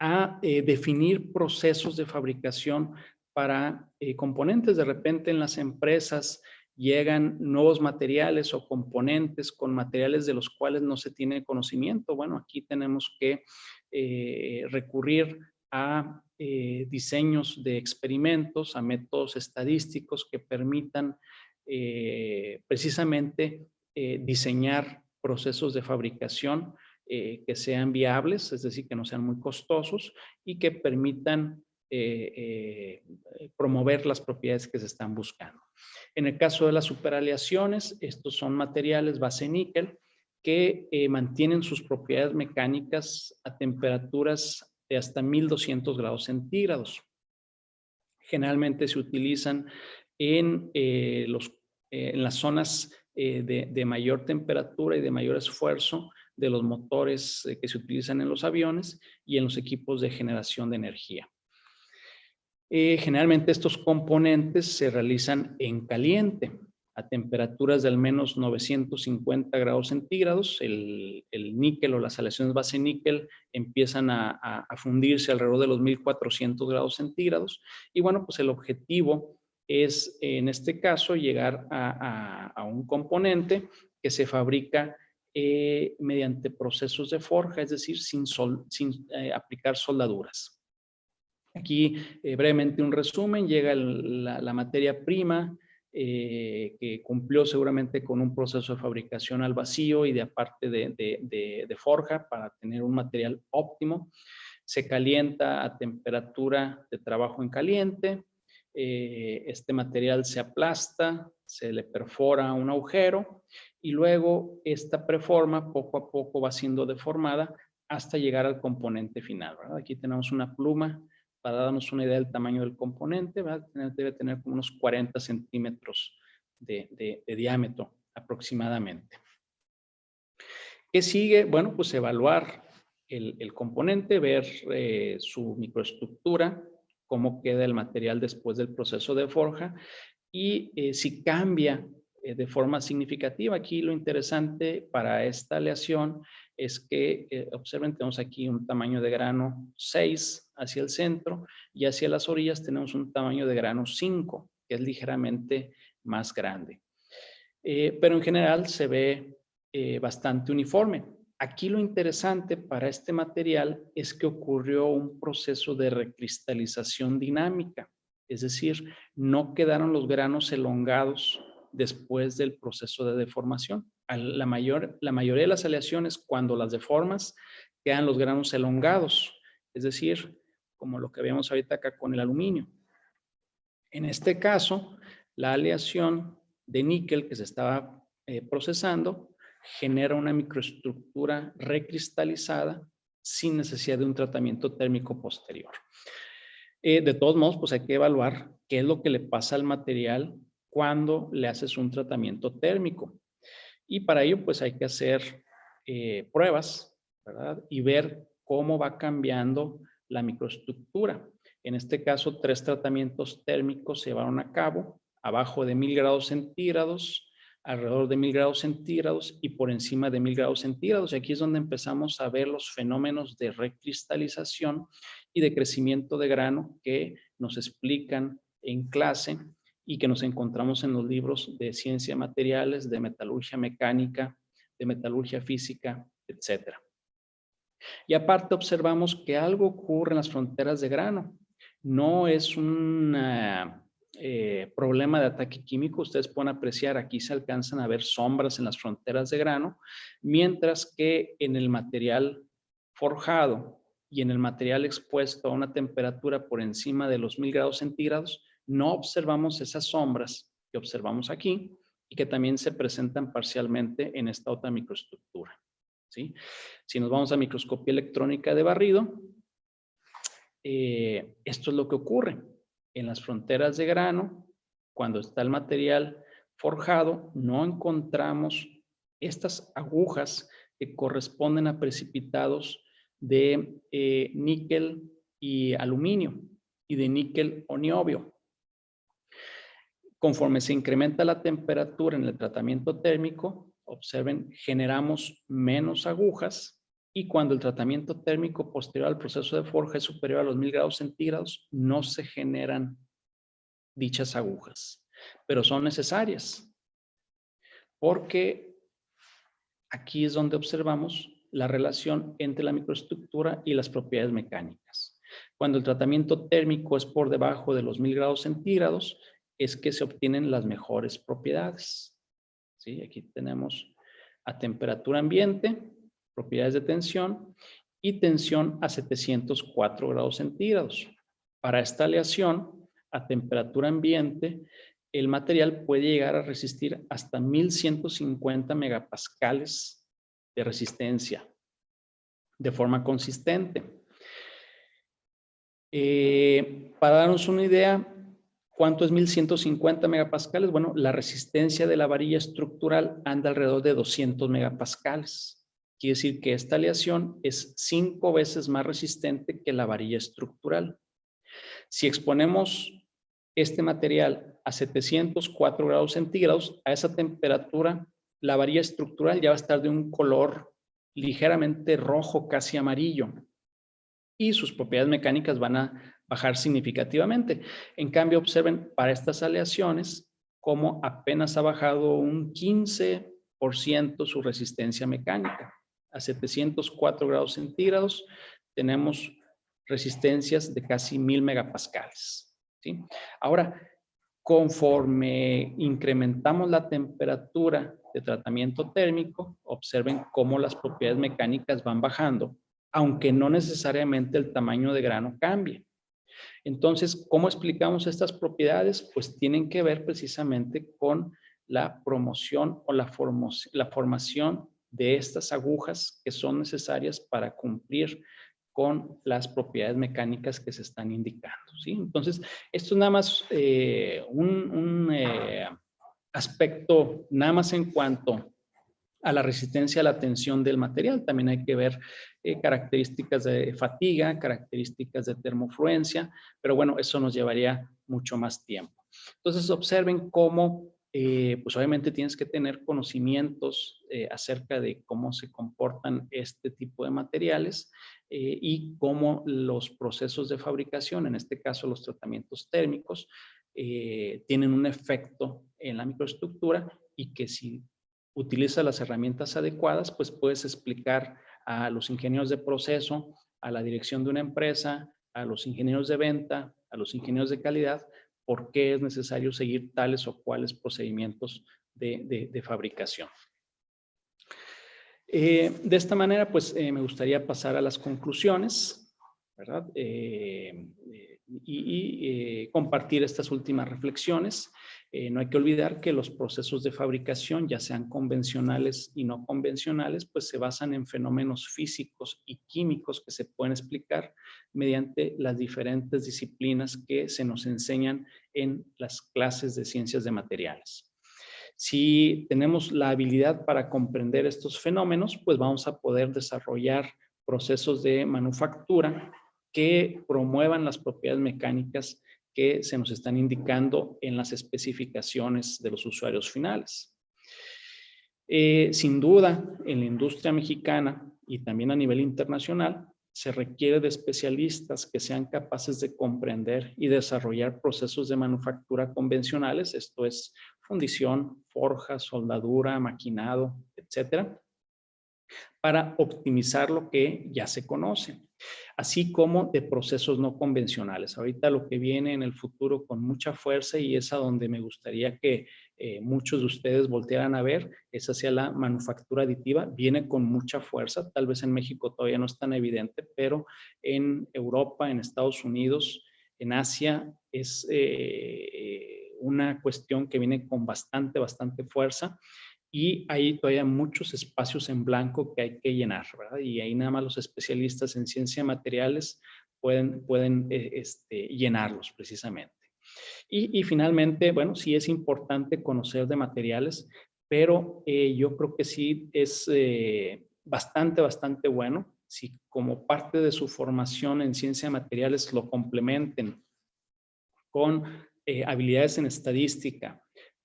Speaker 2: a definir procesos de fabricación para componentes. De repente en las empresas llegan nuevos materiales o componentes con materiales de los cuales no se tiene conocimiento. Bueno, aquí tenemos que recurrir a diseños de experimentos, a métodos estadísticos que permitan precisamente diseñar procesos de fabricación que sean viables, es decir, que no sean muy costosos y que permitan promover las propiedades que se están buscando. En el caso de las superaleaciones, estos son materiales base níquel que mantienen sus propiedades mecánicas a temperaturas de hasta 1200 grados centígrados. Generalmente se utilizan en, en las zonas de mayor temperatura y de mayor esfuerzo de los motores que se utilizan en los aviones y en los equipos de generación de energía. Generalmente estos componentes se realizan en caliente. a temperaturas de al menos 950 grados centígrados. El níquel o las aleaciones base níquel empiezan a fundirse alrededor de los 1400 grados centígrados. Y bueno, pues el objetivo es, en este caso, llegar a un componente que se fabrica mediante procesos de forja, es decir, sin aplicar soldaduras. Aquí brevemente un resumen: llega la materia prima que cumplió seguramente con un proceso de fabricación al vacío y de aparte de forja para tener un material óptimo. Se calienta a temperatura de trabajo en caliente. Este material se aplasta, se le perfora un agujero y luego esta preforma poco a poco va siendo deformada hasta llegar al componente final, ¿verdad? Aquí tenemos una pluma para darnos una idea del tamaño del componente, ¿verdad? Debe tener como unos 40 centímetros de diámetro aproximadamente. ¿Qué sigue? Bueno, pues evaluar el componente, ver su microestructura, cómo queda el material después del proceso de forja y si cambia de forma significativa. Aquí lo interesante para esta aleación es que, observen, tenemos aquí un tamaño de grano 6 hacia el centro y hacia las orillas tenemos un tamaño de grano 5, que es ligeramente más grande. Pero en general se ve bastante uniforme. Aquí lo interesante para este material es que ocurrió un proceso de recristalización dinámica, es decir, no quedaron los granos elongados después del proceso de deformación. La mayoría de las aleaciones, cuando las deformas, quedan los granos elongados, es decir, como lo que vemos ahorita acá con el aluminio. En este caso, la aleación de níquel que se estaba procesando genera una microestructura recristalizada sin necesidad de un tratamiento térmico posterior. De todos modos, pues hay que evaluar qué es lo que le pasa al material cuando le haces un tratamiento térmico. Y para ello, pues hay que hacer pruebas, ¿verdad? Y ver cómo va cambiando la microestructura. En este caso, 3 tratamientos térmicos se llevaron a cabo, abajo de 1000 grados centígrados, alrededor de 1000 grados centígrados y por encima de 1000 grados centígrados. Y aquí es donde empezamos a ver los fenómenos de recristalización y de crecimiento de grano que nos explican en clase y que nos encontramos en los libros de ciencia de materiales, de metalurgia mecánica, de metalurgia física, etc. Y aparte observamos que algo ocurre en las fronteras de grano. No es un problema de ataque químico. Ustedes pueden apreciar, aquí se alcanzan a ver sombras en las fronteras de grano, mientras que en el material forjado y en el material expuesto a una temperatura por encima de los 1000 grados centígrados, no observamos esas sombras que observamos aquí y que también se presentan parcialmente en esta otra microestructura, ¿sí? Si nos vamos a microscopía electrónica de barrido, esto es lo que ocurre. En las fronteras de grano, cuando está el material forjado, no encontramos estas agujas que corresponden a precipitados de níquel y aluminio y de níquel o niobio. Conforme se incrementa la temperatura en el tratamiento térmico, observen, generamos menos agujas y cuando el tratamiento térmico posterior al proceso de forja es superior a los 1000 grados centígrados, no se generan dichas agujas, pero son necesarias porque aquí es donde observamos la relación entre la microestructura y las propiedades mecánicas. Cuando el tratamiento térmico es por debajo de los 1000 grados centígrados, es que se obtienen las mejores propiedades. ¿Sí? Aquí tenemos a temperatura ambiente, propiedades de tensión y tensión a 704 grados centígrados. Para esta aleación, a temperatura ambiente, el material puede llegar a resistir hasta 1150 megapascales de resistencia de forma consistente. Para darnos una idea, ¿cuánto es 1150 megapascales? Bueno, la resistencia de la varilla estructural anda alrededor de 200 megapascales. Quiere decir que esta aleación es 5 veces más resistente que la varilla estructural. Si exponemos este material a 704 grados centígrados, a esa temperatura, la varilla estructural ya va a estar de un color ligeramente rojo, casi amarillo, y sus propiedades mecánicas van a bajar significativamente. En cambio, observen para estas aleaciones cómo apenas ha bajado un 15% su resistencia mecánica. A 704 grados centígrados tenemos resistencias de casi 1000 megapascales, ¿sí? Ahora, conforme incrementamos la temperatura de tratamiento térmico, observen cómo las propiedades mecánicas van bajando, aunque no necesariamente el tamaño de grano cambie. Entonces, ¿cómo explicamos estas propiedades? Pues tienen que ver precisamente con la promoción o la formación de estas agujas que son necesarias para cumplir con las propiedades mecánicas que se están indicando, ¿sí? Entonces, esto es nada más un aspecto, nada más en cuanto a la resistencia a la tensión del material. También hay que ver características de fatiga, características de termofluencia, pero bueno, eso nos llevaría mucho más tiempo. Entonces, observen cómo, pues obviamente tienes que tener conocimientos acerca de cómo se comportan este tipo de materiales y cómo los procesos de fabricación, en este caso los tratamientos térmicos, tienen un efecto en la microestructura y que si utiliza las herramientas adecuadas, pues puedes explicar a los ingenieros de proceso, a la dirección de una empresa, a los ingenieros de venta, a los ingenieros de calidad, por qué es necesario seguir tales o cuales procedimientos de fabricación. De esta manera, pues me gustaría pasar a las conclusiones, ¿verdad? Compartir estas últimas reflexiones. No hay que olvidar que los procesos de fabricación, ya sean convencionales y no convencionales, pues se basan en fenómenos físicos y químicos que se pueden explicar mediante las diferentes disciplinas que se nos enseñan en las clases de ciencias de materiales. Si tenemos la habilidad para comprender estos fenómenos, pues vamos a poder desarrollar procesos de manufactura que promuevan las propiedades mecánicas que se nos están indicando en las especificaciones de los usuarios finales. Sin duda, en la industria mexicana y también a nivel internacional, se requiere de especialistas que sean capaces de comprender y desarrollar procesos de manufactura convencionales, esto es fundición, forja, soldadura, maquinado, etcétera, para optimizar lo que ya se conoce, así como de procesos no convencionales. Ahorita lo que viene en el futuro con mucha fuerza y es a donde me gustaría que muchos de ustedes voltearan a ver, es hacia la manufactura aditiva, viene con mucha fuerza, tal vez en México todavía no es tan evidente, pero en Europa, en Estados Unidos, en Asia, es una cuestión que viene con bastante fuerza. Y hay todavía muchos espacios en blanco que hay que llenar, ¿verdad? Y ahí nada más los especialistas en ciencia de materiales pueden llenarlos precisamente. Y finalmente, bueno, sí es importante conocer de materiales, pero yo creo que sí es bastante bueno si como parte de su formación en ciencia de materiales lo complementen con habilidades en estadística,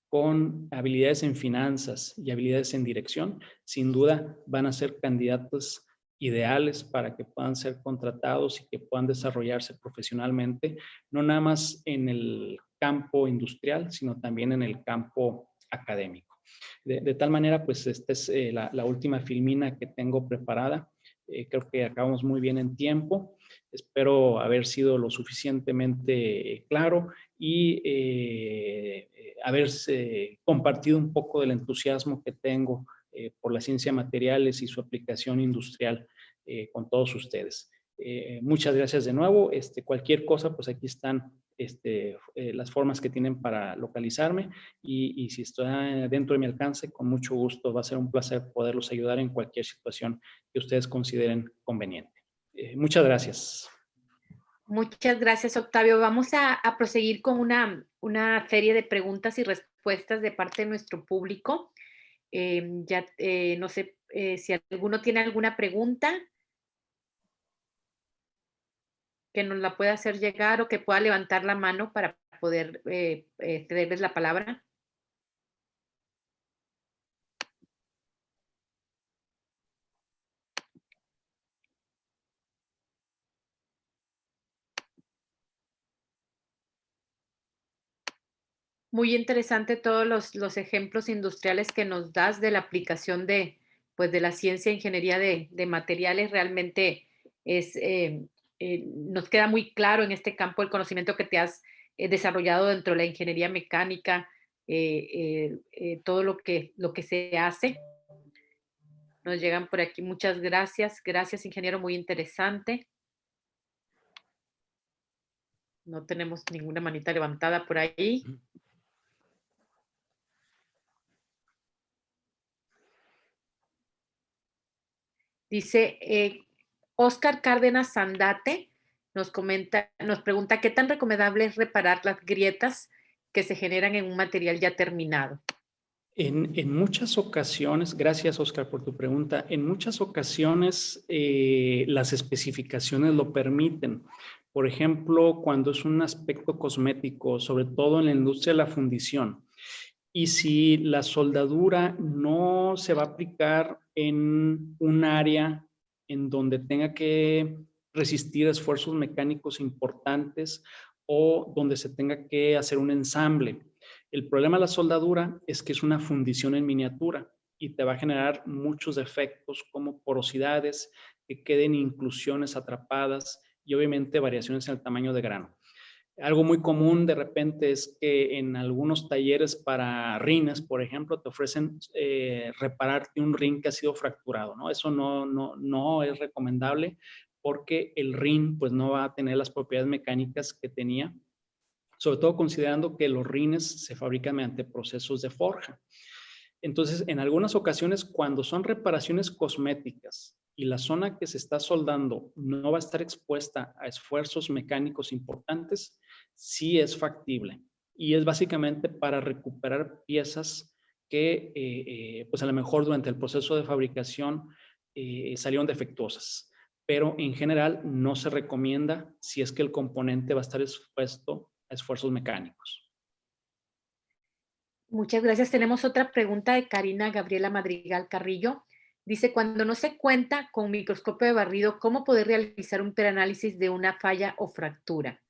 Speaker 2: con habilidades en finanzas y habilidades en dirección, sin duda van a ser candidatos ideales para que puedan ser contratados y que puedan desarrollarse profesionalmente, no nada más en el campo industrial, sino también en el campo académico. De tal manera, pues esta es la última filmina que tengo preparada. Creo que acabamos muy bien en tiempo. Espero haber sido lo suficientemente claro y haber compartido un poco del entusiasmo que tengo por la ciencia de materiales y su aplicación industrial con todos ustedes. Muchas gracias de nuevo. Cualquier cosa, pues aquí están las formas que tienen para localizarme y si está dentro de mi alcance, con mucho gusto, va a ser un placer poderlos ayudar en cualquier situación que ustedes consideren conveniente. Muchas gracias.
Speaker 1: Muchas gracias, Octavio. Vamos a proseguir con una serie de preguntas y respuestas de parte de nuestro público. No sé si alguno tiene alguna pregunta que nos la pueda hacer llegar o que pueda levantar la mano para poder cederles la palabra. Muy interesante todos los ejemplos industriales que nos das de la aplicación de, pues, de la ciencia e ingeniería de materiales. Realmente es, nos queda muy claro en este campo el conocimiento que te has desarrollado dentro de la ingeniería mecánica, todo lo que se hace. Nos llegan por aquí. Muchas gracias. Gracias, ingeniero, muy interesante. No tenemos ninguna manita levantada por ahí. Dice Oscar Cárdenas Sandate, nos pregunta qué tan recomendable es reparar las grietas que se generan en un material ya terminado.
Speaker 2: En muchas ocasiones, gracias Oscar por tu pregunta, en muchas ocasiones las especificaciones lo permiten. Por ejemplo, cuando es un aspecto cosmético, sobre todo en la industria de la fundición, y si la soldadura no se va a aplicar en un área en donde tenga que resistir esfuerzos mecánicos importantes o donde se tenga que hacer un ensamble. El problema de la soldadura es que es una fundición en miniatura y te va a generar muchos defectos como porosidades, que queden inclusiones atrapadas y obviamente variaciones en el tamaño de grano. Algo muy común de repente es que en algunos talleres para rines, por ejemplo, te ofrecen repararte un rin que ha sido fracturado, ¿no? Eso no es recomendable porque el rin pues no va a tener las propiedades mecánicas que tenía, sobre todo considerando que los rines se fabrican mediante procesos de forja. Entonces, en algunas ocasiones, cuando son reparaciones cosméticas y la zona que se está soldando no va a estar expuesta a esfuerzos mecánicos importantes, sí es factible. Y es básicamente para recuperar piezas que, pues a lo mejor durante el proceso de fabricación salieron defectuosas. Pero en general no se recomienda si es que el componente va a estar expuesto a esfuerzos mecánicos.
Speaker 1: Muchas gracias. Tenemos otra pregunta de Karina Gabriela Madrigal Carrillo. Dice, cuando no se cuenta con microscopio de barrido, ¿cómo poder realizar un preanálisis de una falla o fractura?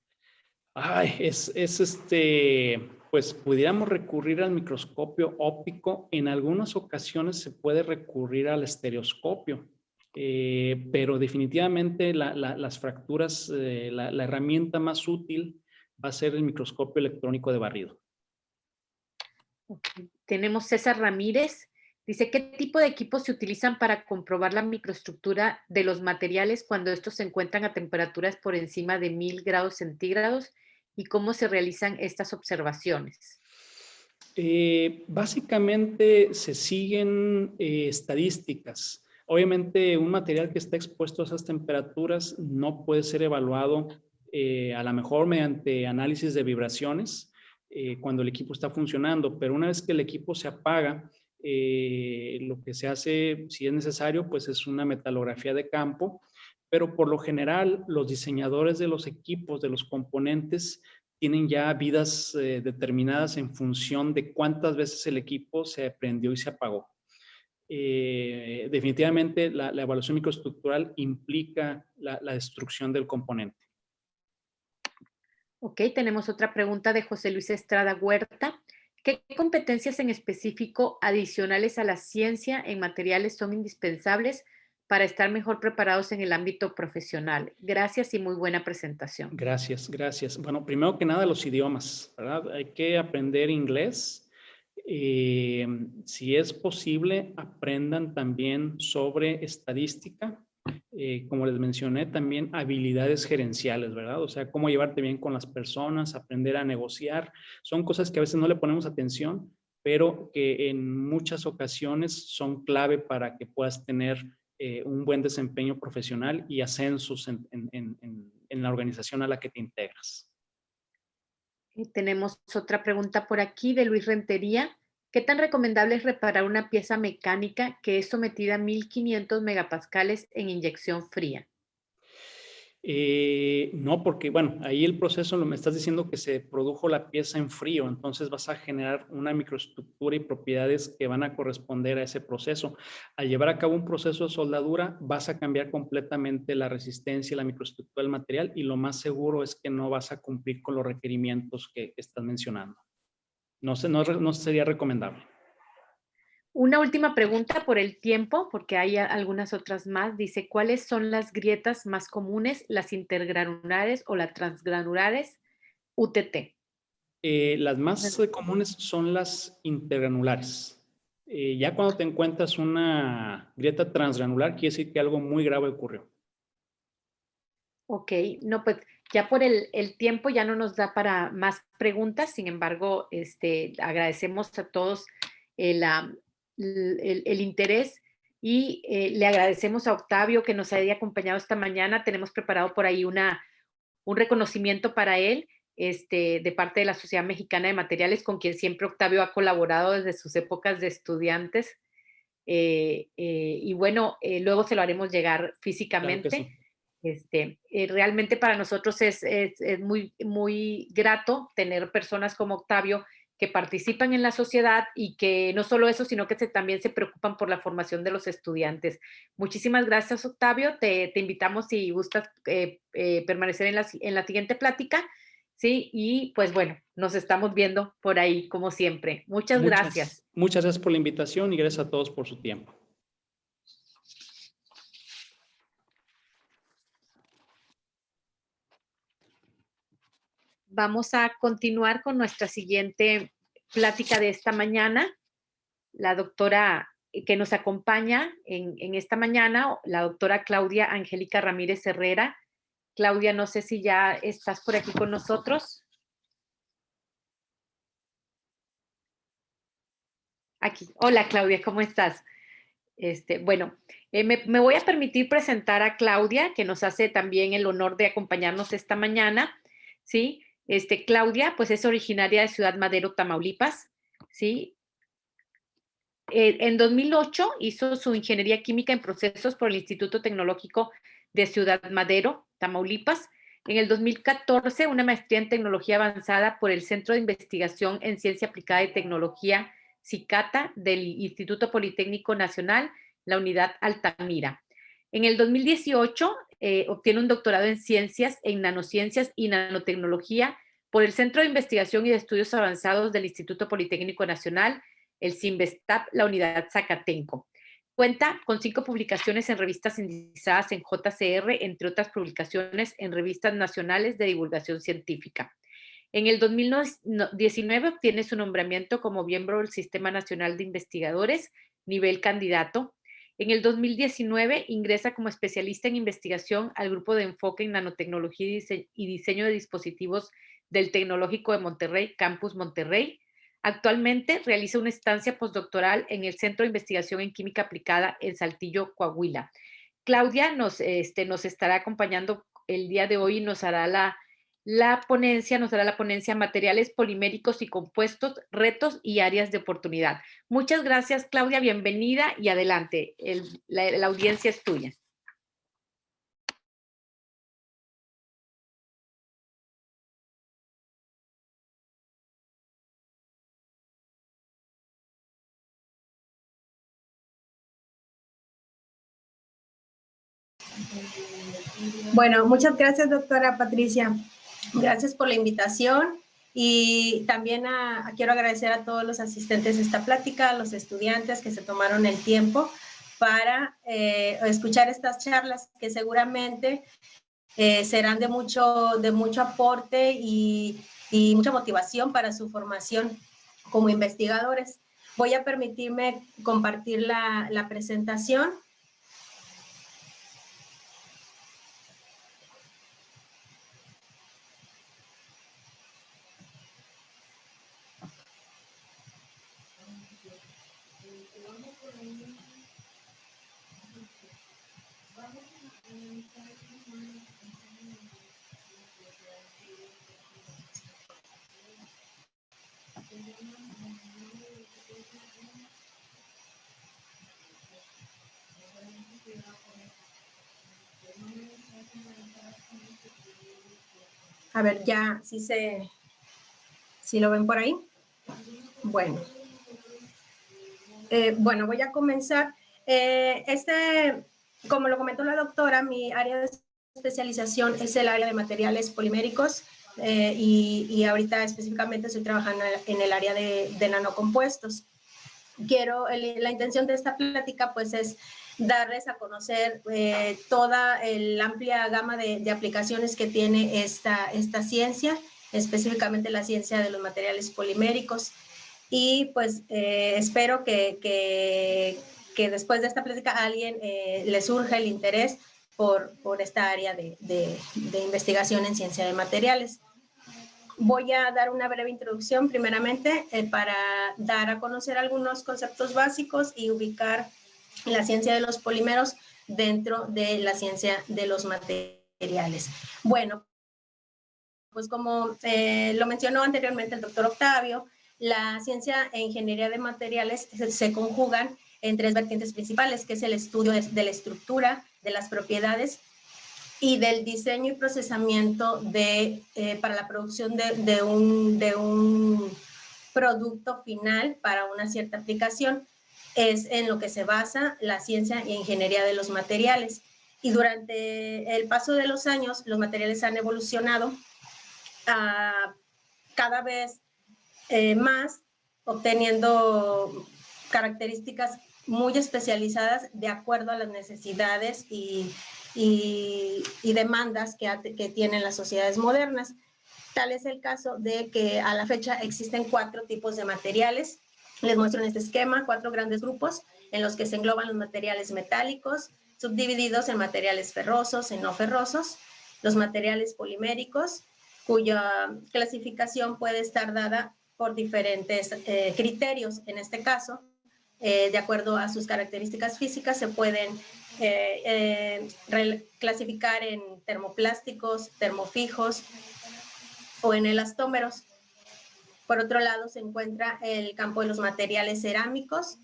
Speaker 2: Ay, pues pudiéramos recurrir al microscopio óptico. En algunas ocasiones se puede recurrir al estereoscopio, pero definitivamente las fracturas, la herramienta más útil va a ser el microscopio electrónico de barrido.
Speaker 1: Okay. Tenemos César Ramírez. Dice, ¿qué tipo de equipos se utilizan para comprobar la microestructura de los materiales cuando estos se encuentran a temperaturas por encima de 1000 grados centígrados y cómo se realizan estas observaciones?
Speaker 2: Básicamente se siguen estadísticas. Obviamente un material que está expuesto a esas temperaturas no puede ser evaluado a lo mejor mediante análisis de vibraciones cuando el equipo está funcionando, pero una vez que el equipo se apaga, lo que se hace, si es necesario, pues es una metalografía de campo, pero por lo general los diseñadores de los equipos, de los componentes, tienen ya vidas determinadas en función de cuántas veces el equipo se prendió y se apagó. Definitivamente la evaluación microestructural implica la destrucción del componente.
Speaker 1: Ok, tenemos otra pregunta de José Luis Estrada Huerta. ¿Qué competencias en específico adicionales a la ciencia en materiales son indispensables para estar mejor preparados en el ámbito profesional? Gracias y muy buena presentación.
Speaker 2: Gracias, gracias. Bueno, primero que nada los idiomas, ¿verdad? Hay que aprender inglés. Si es posible, aprendan también sobre estadística. Como les mencioné, también habilidades gerenciales, ¿verdad? O sea, cómo llevarte bien con las personas, aprender a negociar. Son cosas que a veces no le ponemos atención, pero que en muchas ocasiones son clave para que puedas tener un buen desempeño profesional y ascensos en la organización a la que te integras.
Speaker 1: Tenemos otra pregunta por aquí de Luis Rentería. ¿Qué tan recomendable es reparar una pieza mecánica que es sometida a 1500 megapascales en inyección fría?
Speaker 2: No, porque bueno, ahí el proceso, me estás diciendo que se produjo la pieza en frío, entonces vas a generar una microestructura y propiedades que van a corresponder a ese proceso. Al llevar a cabo un proceso de soldadura, vas a cambiar completamente la resistencia y la microestructura del material y lo más seguro es que no vas a cumplir con los requerimientos que estás mencionando. No sería recomendable.
Speaker 1: Una última pregunta por el tiempo, porque hay algunas otras más. Dice, ¿cuáles son las grietas más comunes, las intergranulares o las transgranulares UTT?
Speaker 2: Las más comunes son las intergranulares. Ya cuando te encuentras una grieta transgranular, quiere decir que algo muy grave ocurrió.
Speaker 1: Ok, no, pues ya por el tiempo ya no nos da para más preguntas, sin embargo, agradecemos a todos el interés y le agradecemos a Octavio que nos haya acompañado esta mañana. Tenemos preparado por ahí un reconocimiento para él de parte de la Sociedad Mexicana de Materiales, con quien siempre Octavio ha colaborado desde sus épocas de estudiantes. Y bueno, luego se lo haremos llegar
Speaker 2: Claro que
Speaker 1: físicamente.
Speaker 2: sí.
Speaker 1: Realmente para nosotros es muy, muy grato tener personas como Octavio que participan en la sociedad y que no solo eso, sino que también se preocupan por la formación de los estudiantes. Muchísimas gracias, Octavio. Te invitamos si gustas permanecer en la siguiente plática. Sí, y pues bueno, nos estamos viendo por ahí como siempre. Muchas gracias.
Speaker 2: Muchas gracias por la invitación y gracias a todos por su tiempo.
Speaker 1: Vamos a continuar con nuestra siguiente plática de esta mañana. La doctora que nos acompaña en esta mañana, la doctora Claudia Angélica Ramírez Herrera. Claudia, no sé si ya estás por aquí con nosotros. Aquí. Hola, Claudia, ¿cómo estás? Bueno, me voy a permitir presentar a Claudia, que nos hace también el honor de acompañarnos esta mañana, ¿sí? Claudia, pues es originaria de Ciudad Madero, Tamaulipas, ¿sí? En 2008 hizo su ingeniería química en procesos por el Instituto Tecnológico de Ciudad Madero, Tamaulipas. En el 2014, una maestría en tecnología avanzada por el Centro de Investigación en Ciencia Aplicada y Tecnología, CICATA, del Instituto Politécnico Nacional, la unidad Altamira. En el 2018, obtiene un doctorado en ciencias, en nanociencias y nanotecnología por el Centro de Investigación y de Estudios Avanzados del Instituto Politécnico Nacional, el CIMBESTAP, la unidad Zacatenco. Cuenta con 5 publicaciones en revistas indizadas en JCR, entre otras publicaciones en revistas nacionales de divulgación científica. En el 2019 obtiene su nombramiento como miembro del Sistema Nacional de Investigadores, nivel candidato. En el 2019 ingresa como especialista en investigación al Grupo de Enfoque en Nanotecnología y Diseño de Dispositivos del Tecnológico de Monterrey, Campus Monterrey. Actualmente realiza una estancia postdoctoral en el Centro de Investigación en Química Aplicada en Saltillo, Coahuila. Claudia nos estará acompañando el día de hoy y nos dará la ponencia Materiales Poliméricos y Compuestos, Retos y Áreas de Oportunidad. Muchas gracias, Claudia, bienvenida y adelante. La audiencia es tuya.
Speaker 3: Bueno, muchas gracias, doctora Patricia. Gracias por la invitación y también quiero agradecer a todos los asistentes de esta plática, a los estudiantes que se tomaron el tiempo para escuchar estas charlas que seguramente serán de mucho aporte y mucha motivación para su formación como investigadores. Voy a permitirme compartir la presentación. A ver, ya, si lo ven por ahí. Bueno. Bueno, voy a comenzar. Como lo comentó la doctora, mi área de especialización es el área de materiales poliméricos y ahorita específicamente estoy trabajando en el área de nanocompuestos. La intención de esta plática pues es darles a conocer toda la amplia gama de aplicaciones que tiene esta ciencia, específicamente la ciencia de los materiales poliméricos. Y pues espero que después de esta plática a alguien le surja el interés por esta área de investigación en ciencia de materiales. Voy a dar una breve introducción primeramente para dar a conocer algunos conceptos básicos y ubicar la ciencia de los polímeros dentro de la ciencia de los materiales. Bueno, pues como lo mencionó anteriormente el doctor Octavio, la ciencia e ingeniería de materiales se conjugan en tres vertientes principales, que es el estudio de la estructura, de las propiedades y del diseño y procesamiento para la producción de un producto final para una cierta aplicación. Es en lo que se basa la ciencia e ingeniería de los materiales. Y durante el paso de los años, los materiales han evolucionado cada vez más, obteniendo características muy especializadas de acuerdo a las necesidades y demandas que tienen las sociedades modernas. Tal es el caso de que a la fecha existen 4 tipos de materiales. Les muestro en este esquema 4 grandes grupos en los que se engloban los materiales metálicos, subdivididos en materiales ferrosos y no ferrosos, los materiales poliméricos, cuya clasificación puede estar dada por diferentes criterios. En este caso, de acuerdo a sus características físicas, se pueden clasificar en termoplásticos, termofijos o en elastómeros. Por otro lado, se encuentra el campo de los materiales cerámicos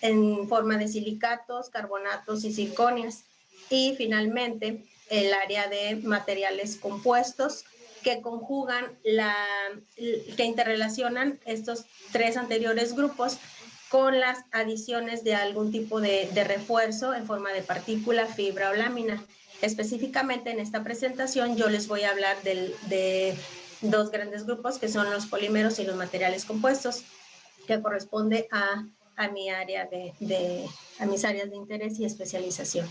Speaker 3: en forma de silicatos, carbonatos y zirconias. Y finalmente, el área de materiales compuestos que conjugan, que interrelacionan estos 3 anteriores grupos con las adiciones de algún tipo de refuerzo en forma de partícula, fibra o lámina. Específicamente en esta presentación yo les voy a hablar de 2 grandes grupos que son los polímeros y los materiales compuestos, que corresponde a mis áreas de interés y especialización.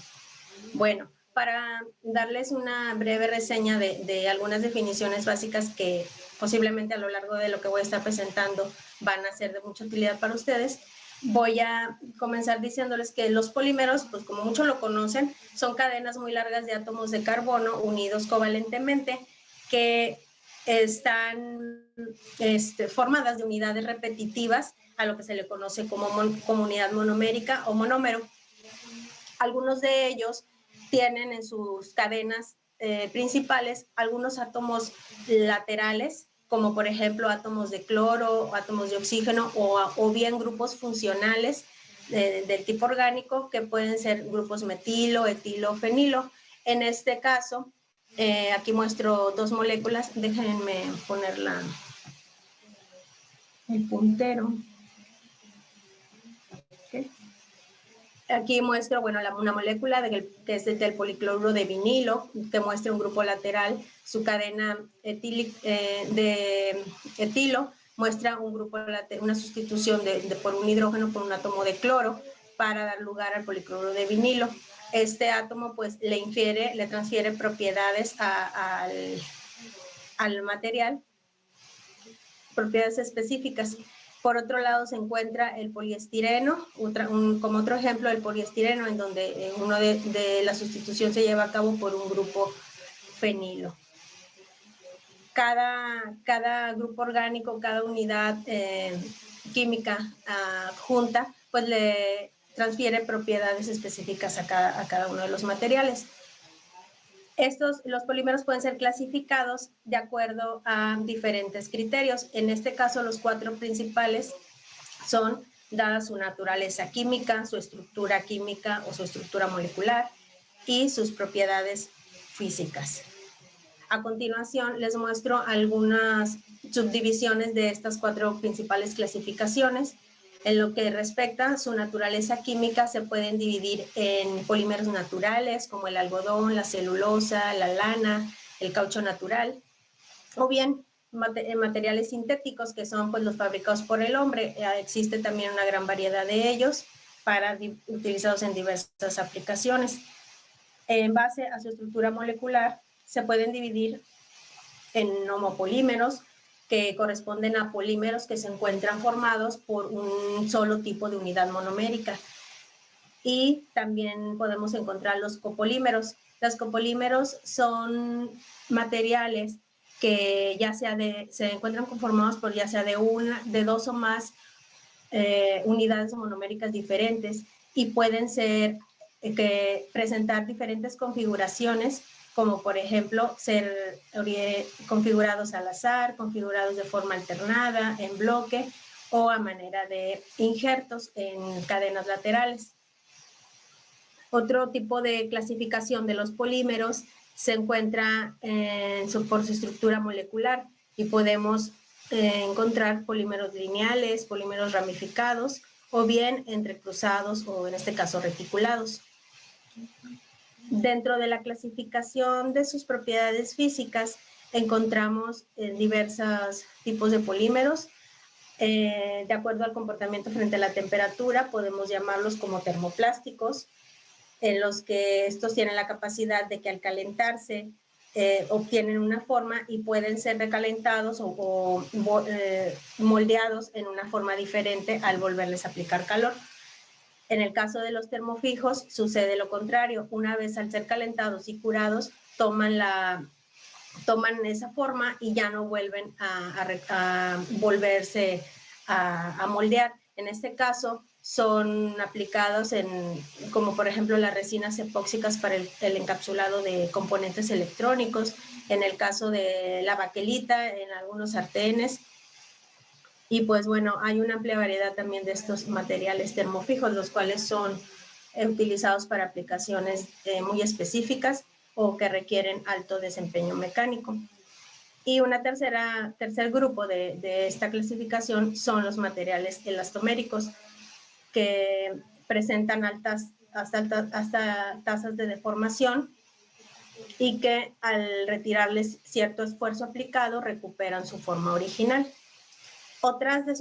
Speaker 3: Bueno, para darles una breve reseña de algunas definiciones básicas que posiblemente a lo largo de lo que voy a estar presentando van a ser de mucha utilidad para ustedes, voy a comenzar diciéndoles que los polímeros, pues como muchos lo conocen, son cadenas muy largas de átomos de carbono unidos covalentemente que están formadas de unidades repetitivas a lo que se le conoce como unidad monomérica o monómero. Algunos de ellos tienen en sus cadenas principales algunos átomos laterales, como por ejemplo átomos de cloro, átomos de oxígeno o bien grupos funcionales del tipo orgánico que pueden ser grupos metilo, etilo, fenilo. En este caso, aquí muestro 2 moléculas, déjenme poner el puntero. Okay. Aquí muestro, bueno, una molécula que es del policloruro de vinilo, que muestra un grupo lateral, su cadena de etilo muestra un grupo lateral, una sustitución por un hidrógeno por un átomo de cloro para dar lugar al policloruro de vinilo. Este átomo pues le transfiere propiedades al material, propiedades específicas. Por otro lado se encuentra el poliestireno, como otro ejemplo el poliestireno, en donde uno de la sustitución se lleva a cabo por un grupo fenilo. Cada grupo orgánico, cada unidad química junta, pues le transfiere propiedades específicas a cada uno de los materiales. Los polímeros pueden ser clasificados de acuerdo a diferentes criterios. En este caso, los 4 principales son dadas su naturaleza química, su estructura química o su estructura molecular y sus propiedades físicas. A continuación, les muestro algunas subdivisiones de estas 4 principales clasificaciones. En lo que respecta a su naturaleza química, se pueden dividir en polímeros naturales, como el algodón, la celulosa, la lana, el caucho natural, o bien materiales sintéticos, que son pues, los fabricados por el hombre. Existe también una gran variedad de ellos, utilizados en diversas aplicaciones. En base a su estructura molecular, se pueden dividir en homopolímeros, que corresponden a polímeros que se encuentran formados por un solo tipo de unidad monomérica. Y también podemos encontrar los copolímeros. Los copolímeros son materiales que se encuentran conformados por ya sea de 2 o más unidades monoméricas diferentes, y pueden presentar diferentes configuraciones, como por ejemplo ser configurados al azar, configurados de forma alternada, en bloque o a manera de injertos en cadenas laterales. Otro tipo de clasificación de los polímeros se encuentra por su estructura molecular, y podemos encontrar polímeros lineales, polímeros ramificados, o bien entrecruzados, o en este caso reticulados. Dentro de la clasificación de sus propiedades físicas, encontramos diversos tipos de polímeros. De acuerdo al comportamiento frente a la temperatura, podemos llamarlos como termoplásticos, en los que estos tienen la capacidad de que al calentarse obtienen una forma y pueden ser recalentados o moldeados en una forma diferente al volverles a aplicar calor. En el caso de los termofijos sucede lo contrario. Una vez al ser calentados y curados, toman esa forma y ya no vuelven a volverse a moldear. En este caso son aplicados como por ejemplo las resinas epóxicas para el encapsulado de componentes electrónicos, en el caso de la baquelita, en algunos sartenes. Y pues bueno, hay una amplia variedad también de estos materiales termofijos, los cuales son utilizados para aplicaciones muy específicas o que requieren alto desempeño mecánico. Y un tercer grupo de esta clasificación son los materiales elastoméricos, que presentan hasta tasas de deformación, y que al retirarles cierto esfuerzo aplicado recuperan su forma original. Otras de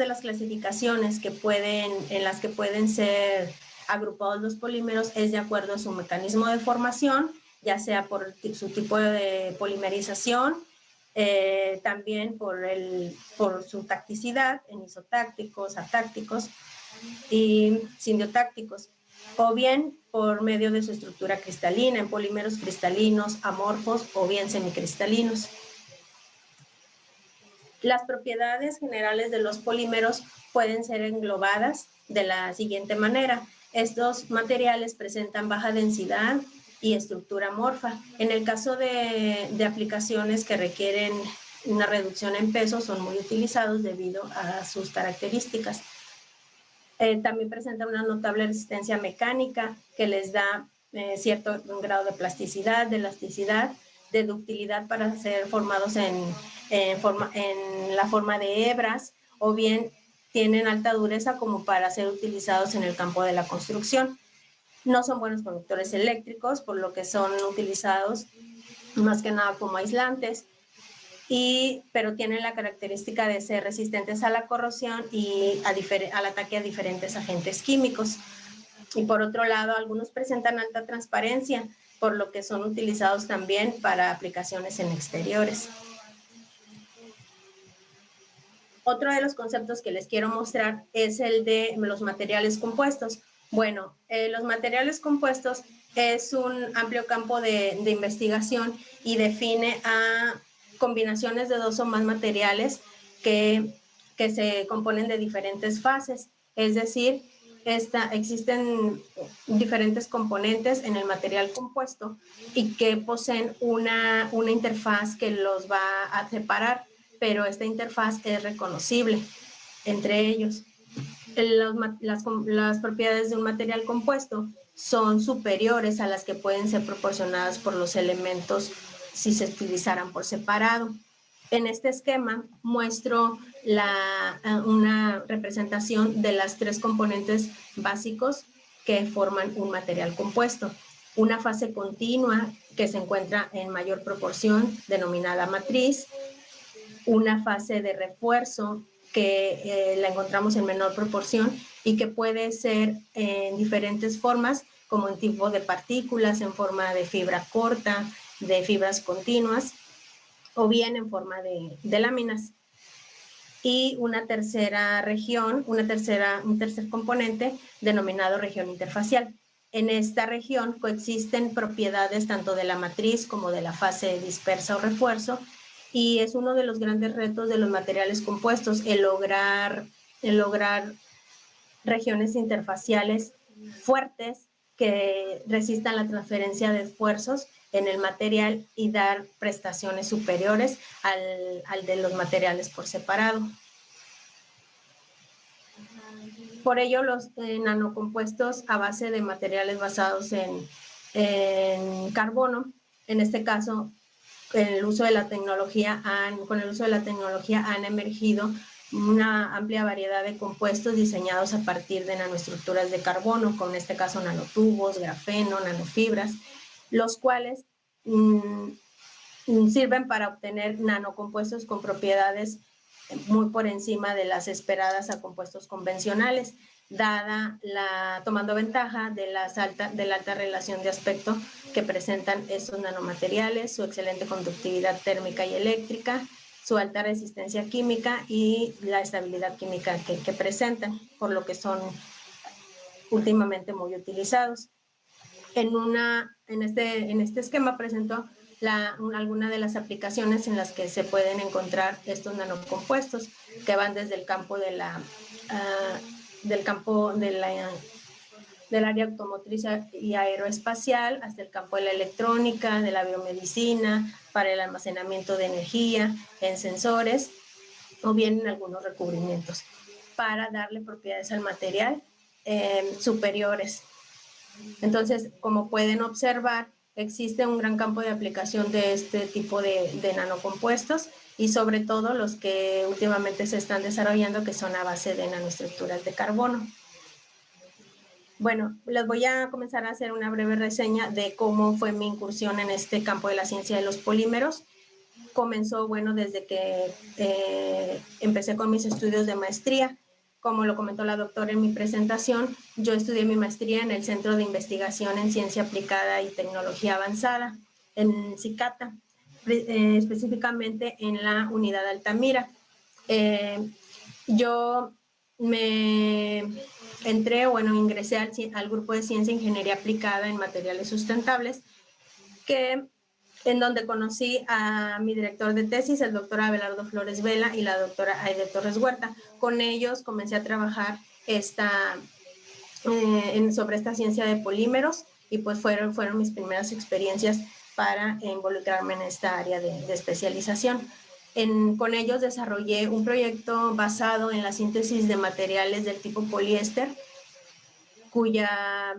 Speaker 3: las clasificaciones en las que pueden ser agrupados los polímeros es de acuerdo a su mecanismo de formación, ya sea por su tipo de polimerización, también por su tacticidad, en isotácticos, atácticos y sindiotácticos, o bien por medio de su estructura cristalina, en polímeros cristalinos, amorfos o bien semicristalinos. Las propiedades generales de los polímeros pueden ser englobadas de la siguiente manera. Estos materiales presentan baja densidad y estructura amorfa. En el caso de aplicaciones que requieren una reducción en peso, son muy utilizados debido a sus características. También presenta una notable resistencia mecánica que les da cierto grado de plasticidad, de elasticidad, de ductilidad para ser formados en la forma de hebras, o bien tienen alta dureza como para ser utilizados en el campo de la construcción. No son buenos conductores eléctricos, por lo que son utilizados más que nada como aislantes, pero tienen la característica de ser resistentes a la corrosión y al ataque a diferentes agentes químicos. Y por otro lado, algunos presentan alta transparencia, por lo que son utilizados también para aplicaciones en exteriores. Otro de los conceptos que les quiero mostrar es el de los materiales compuestos. Bueno, los materiales compuestos es un amplio campo de investigación y define a combinaciones de 2 o más materiales que se componen de diferentes fases. Es decir, existen diferentes componentes en el material compuesto y que poseen una interfaz que los va a separar, pero esta interfaz es reconocible entre ellos. Las propiedades de un material compuesto son superiores a las que pueden ser proporcionadas por los elementos si se utilizaran por separado. En este esquema muestro una representación de las 3 componentes básicos que forman un material compuesto. Una fase continua que se encuentra en mayor proporción, denominada matriz. Una fase de refuerzo que la encontramos en menor proporción y que puede ser en diferentes formas, como en tipo de partículas, en forma de fibra corta, de fibras continuas, o bien en forma de láminas. Y una tercera región, un tercer componente denominado región interfacial. En esta región coexisten propiedades tanto de la matriz como de la fase dispersa o refuerzo, y es uno de los grandes retos de los materiales compuestos, el lograr regiones interfaciales fuertes que resistan la transferencia de esfuerzos en el material y dar prestaciones superiores al de los materiales por separado. Por ello, los nanocompuestos a base de materiales basados en carbono, en este caso, con el uso de la tecnología han emergido una amplia variedad de compuestos diseñados a partir de nanoestructuras de carbono, como en este caso nanotubos, grafeno, nanofibras, los cuales sirven para obtener nanocompuestos con propiedades muy por encima de las esperadas a compuestos convencionales, tomando ventaja de la alta relación de aspecto que presentan estos nanomateriales, su excelente conductividad térmica y eléctrica, su alta resistencia química y la estabilidad química que presentan, por lo que son últimamente muy utilizados. En este esquema presento algunas de las aplicaciones en las que se pueden encontrar estos nanocompuestos, que van desde el campo del área automotriz y aeroespacial hasta el campo de la electrónica, de la biomedicina, para el almacenamiento de energía, en sensores o bien en algunos recubrimientos, para darle propiedades al material superiores. Entonces, como pueden observar, existe un gran campo de aplicación de este tipo de nanocompuestos, y sobre todo los que últimamente se están desarrollando, que son a base de nanoestructuras de carbono. Bueno, les voy a comenzar a hacer una breve reseña de cómo fue mi incursión en este campo de la ciencia de los polímeros. Comenzó, bueno, desde que empecé con mis estudios de maestría. Como lo comentó la doctora en mi presentación, yo estudié mi maestría en el Centro de Investigación en Ciencia Aplicada y Tecnología Avanzada, en CICATA, específicamente en la unidad Altamira. Yo ingresé al grupo de Ciencia e Ingeniería Aplicada en Materiales Sustentables, en donde conocí a mi director de tesis, el doctor Abelardo Flores Vela, y la doctora Aide Torres Huerta. Con ellos comencé a trabajar sobre esta ciencia de polímeros, y pues fueron mis primeras experiencias para involucrarme en esta área de especialización. Con ellos desarrollé un proyecto basado en la síntesis de materiales del tipo poliéster, cuya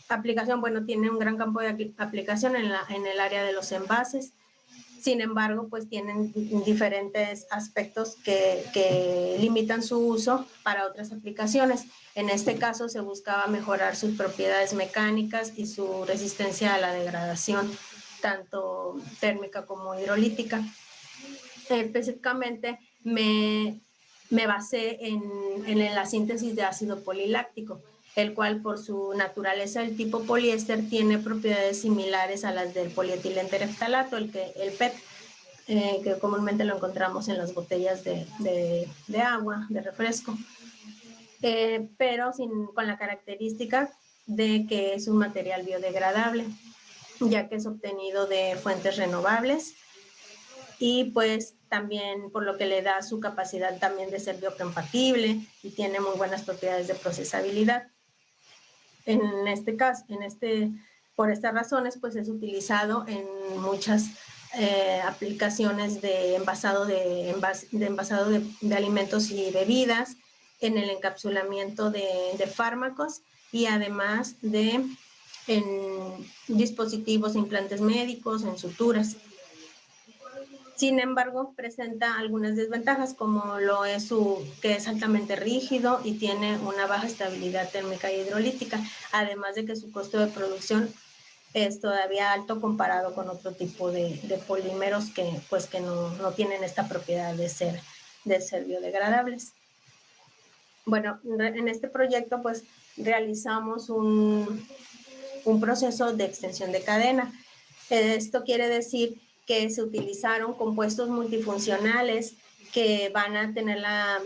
Speaker 3: aplicación, bueno, tiene un gran campo de aplicación en el área de los envases. Sin embargo, pues tienen diferentes aspectos que limitan su uso para otras aplicaciones. En este caso se buscaba mejorar sus propiedades mecánicas y su resistencia a la degradación, tanto térmica como hidrolítica. Específicamente me basé en la síntesis de ácido poliláctico, el cual por su naturaleza del tipo poliéster tiene propiedades similares a las del polietileno tereftalato, el PET, que comúnmente lo encontramos en las botellas de agua, de refresco, pero con la característica de que es un material biodegradable, ya que es obtenido de fuentes renovables, y pues también por lo que le da su capacidad también de ser biocompatible y tiene muy buenas propiedades de procesabilidad. En este caso, por estas razones, pues es utilizado en muchas aplicaciones de envasado de alimentos y bebidas, en el encapsulamiento de fármacos, y además de en dispositivos e implantes médicos, en suturas. Sin embargo, presenta algunas desventajas, como lo es que es altamente rígido y tiene una baja estabilidad térmica y hidrolítica, además de que su costo de producción es todavía alto comparado con otro tipo de polímeros que no tienen esta propiedad de ser biodegradables. Bueno, en este proyecto pues realizamos un proceso de extensión de cadena. Esto quiere decir que se utilizaron compuestos multifuncionales que van a tener la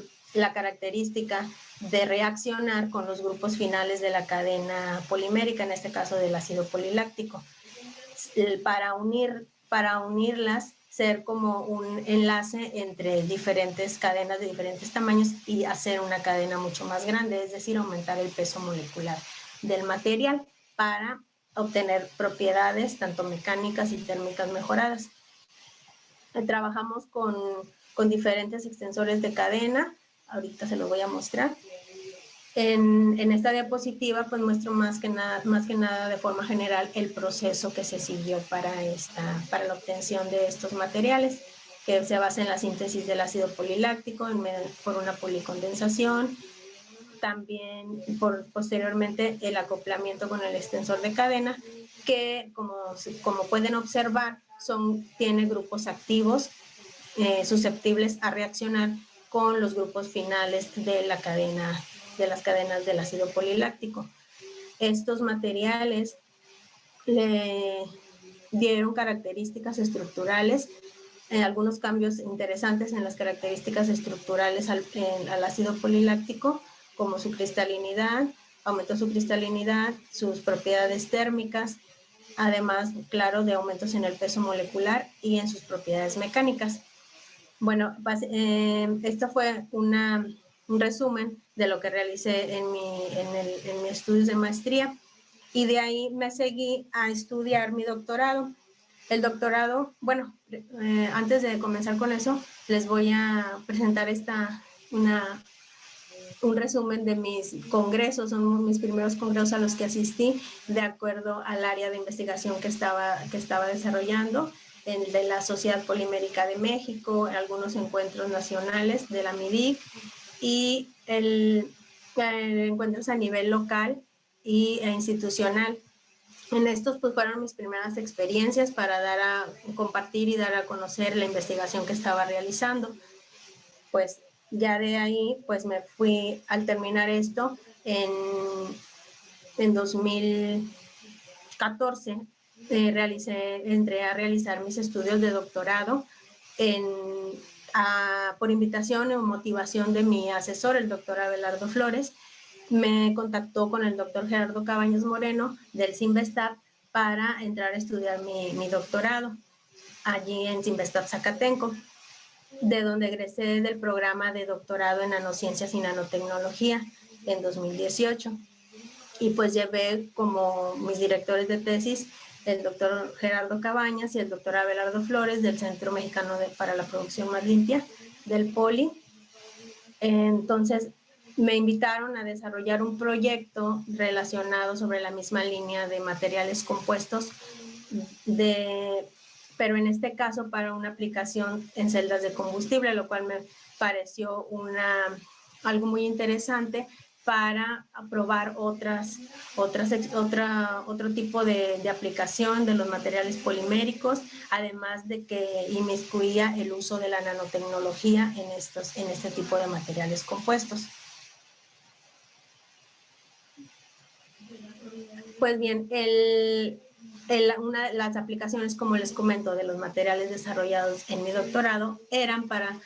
Speaker 3: característica de reaccionar con los grupos finales de la cadena polimérica, en este caso del ácido poliláctico, para unirlas, ser como un enlace entre diferentes cadenas de diferentes tamaños y hacer una cadena mucho más grande, es decir, aumentar el peso molecular del material para obtener propiedades tanto mecánicas y térmicas mejoradas. Trabajamos con diferentes extensores de cadena, ahorita se los voy a mostrar. En esta diapositiva pues muestro más que nada de forma general el proceso que se siguió para la obtención de estos materiales, que se basa en la síntesis del ácido poliláctico por una policondensación, también posteriormente el acoplamiento con el extensor de cadena, que como pueden observar tiene grupos activos susceptibles a reaccionar con los grupos finales de las cadenas del ácido poliláctico. Estos materiales le dieron características estructurales, algunos cambios interesantes en las características estructurales al ácido poliláctico, como su cristalinidad, aumentó su cristalinidad, sus propiedades térmicas, además, claro, de aumentos en el peso molecular y en sus propiedades mecánicas. Bueno, esto fue un resumen de lo que realicé en mis estudios de maestría, y de ahí me seguí a estudiar mi doctorado. El doctorado, bueno, antes de comenzar con eso, les voy a presentar un resumen de mis congresos, son mis primeros congresos a los que asistí de acuerdo al área de investigación que estaba desarrollando, de la Sociedad Polimérica de México, algunos encuentros nacionales de la MIDIC y encuentros a nivel local e institucional. En estos pues fueron mis primeras experiencias para compartir y dar a conocer la investigación que estaba realizando. Pues ya de ahí pues me fui, al terminar esto en 2014, entré a realizar mis estudios de doctorado por invitación o motivación de mi asesor, el doctor Abelardo Flores. Me contactó con el doctor Gerardo Cabañas Moreno del CINVESTAB para entrar a estudiar mi doctorado allí en CINVESTAB Zacatenco, de donde egresé del programa de doctorado en nanociencias y nanotecnología en 2018. Y pues llevé como mis directores de tesis el doctor Gerardo Cabañas y el doctor Abelardo Flores del Centro Mexicano para la Producción Más Limpia, del POLI. Entonces me invitaron a desarrollar un proyecto relacionado sobre la misma línea de materiales compuestos, pero en este caso para una aplicación en celdas de combustible, lo cual me pareció algo muy interesante para probar otro tipo de aplicación de los materiales poliméricos, además de que inmiscuía el uso de la nanotecnología en este tipo de materiales compuestos. Pues bien, una de las aplicaciones, como les comento, de los materiales desarrollados en mi doctorado eran para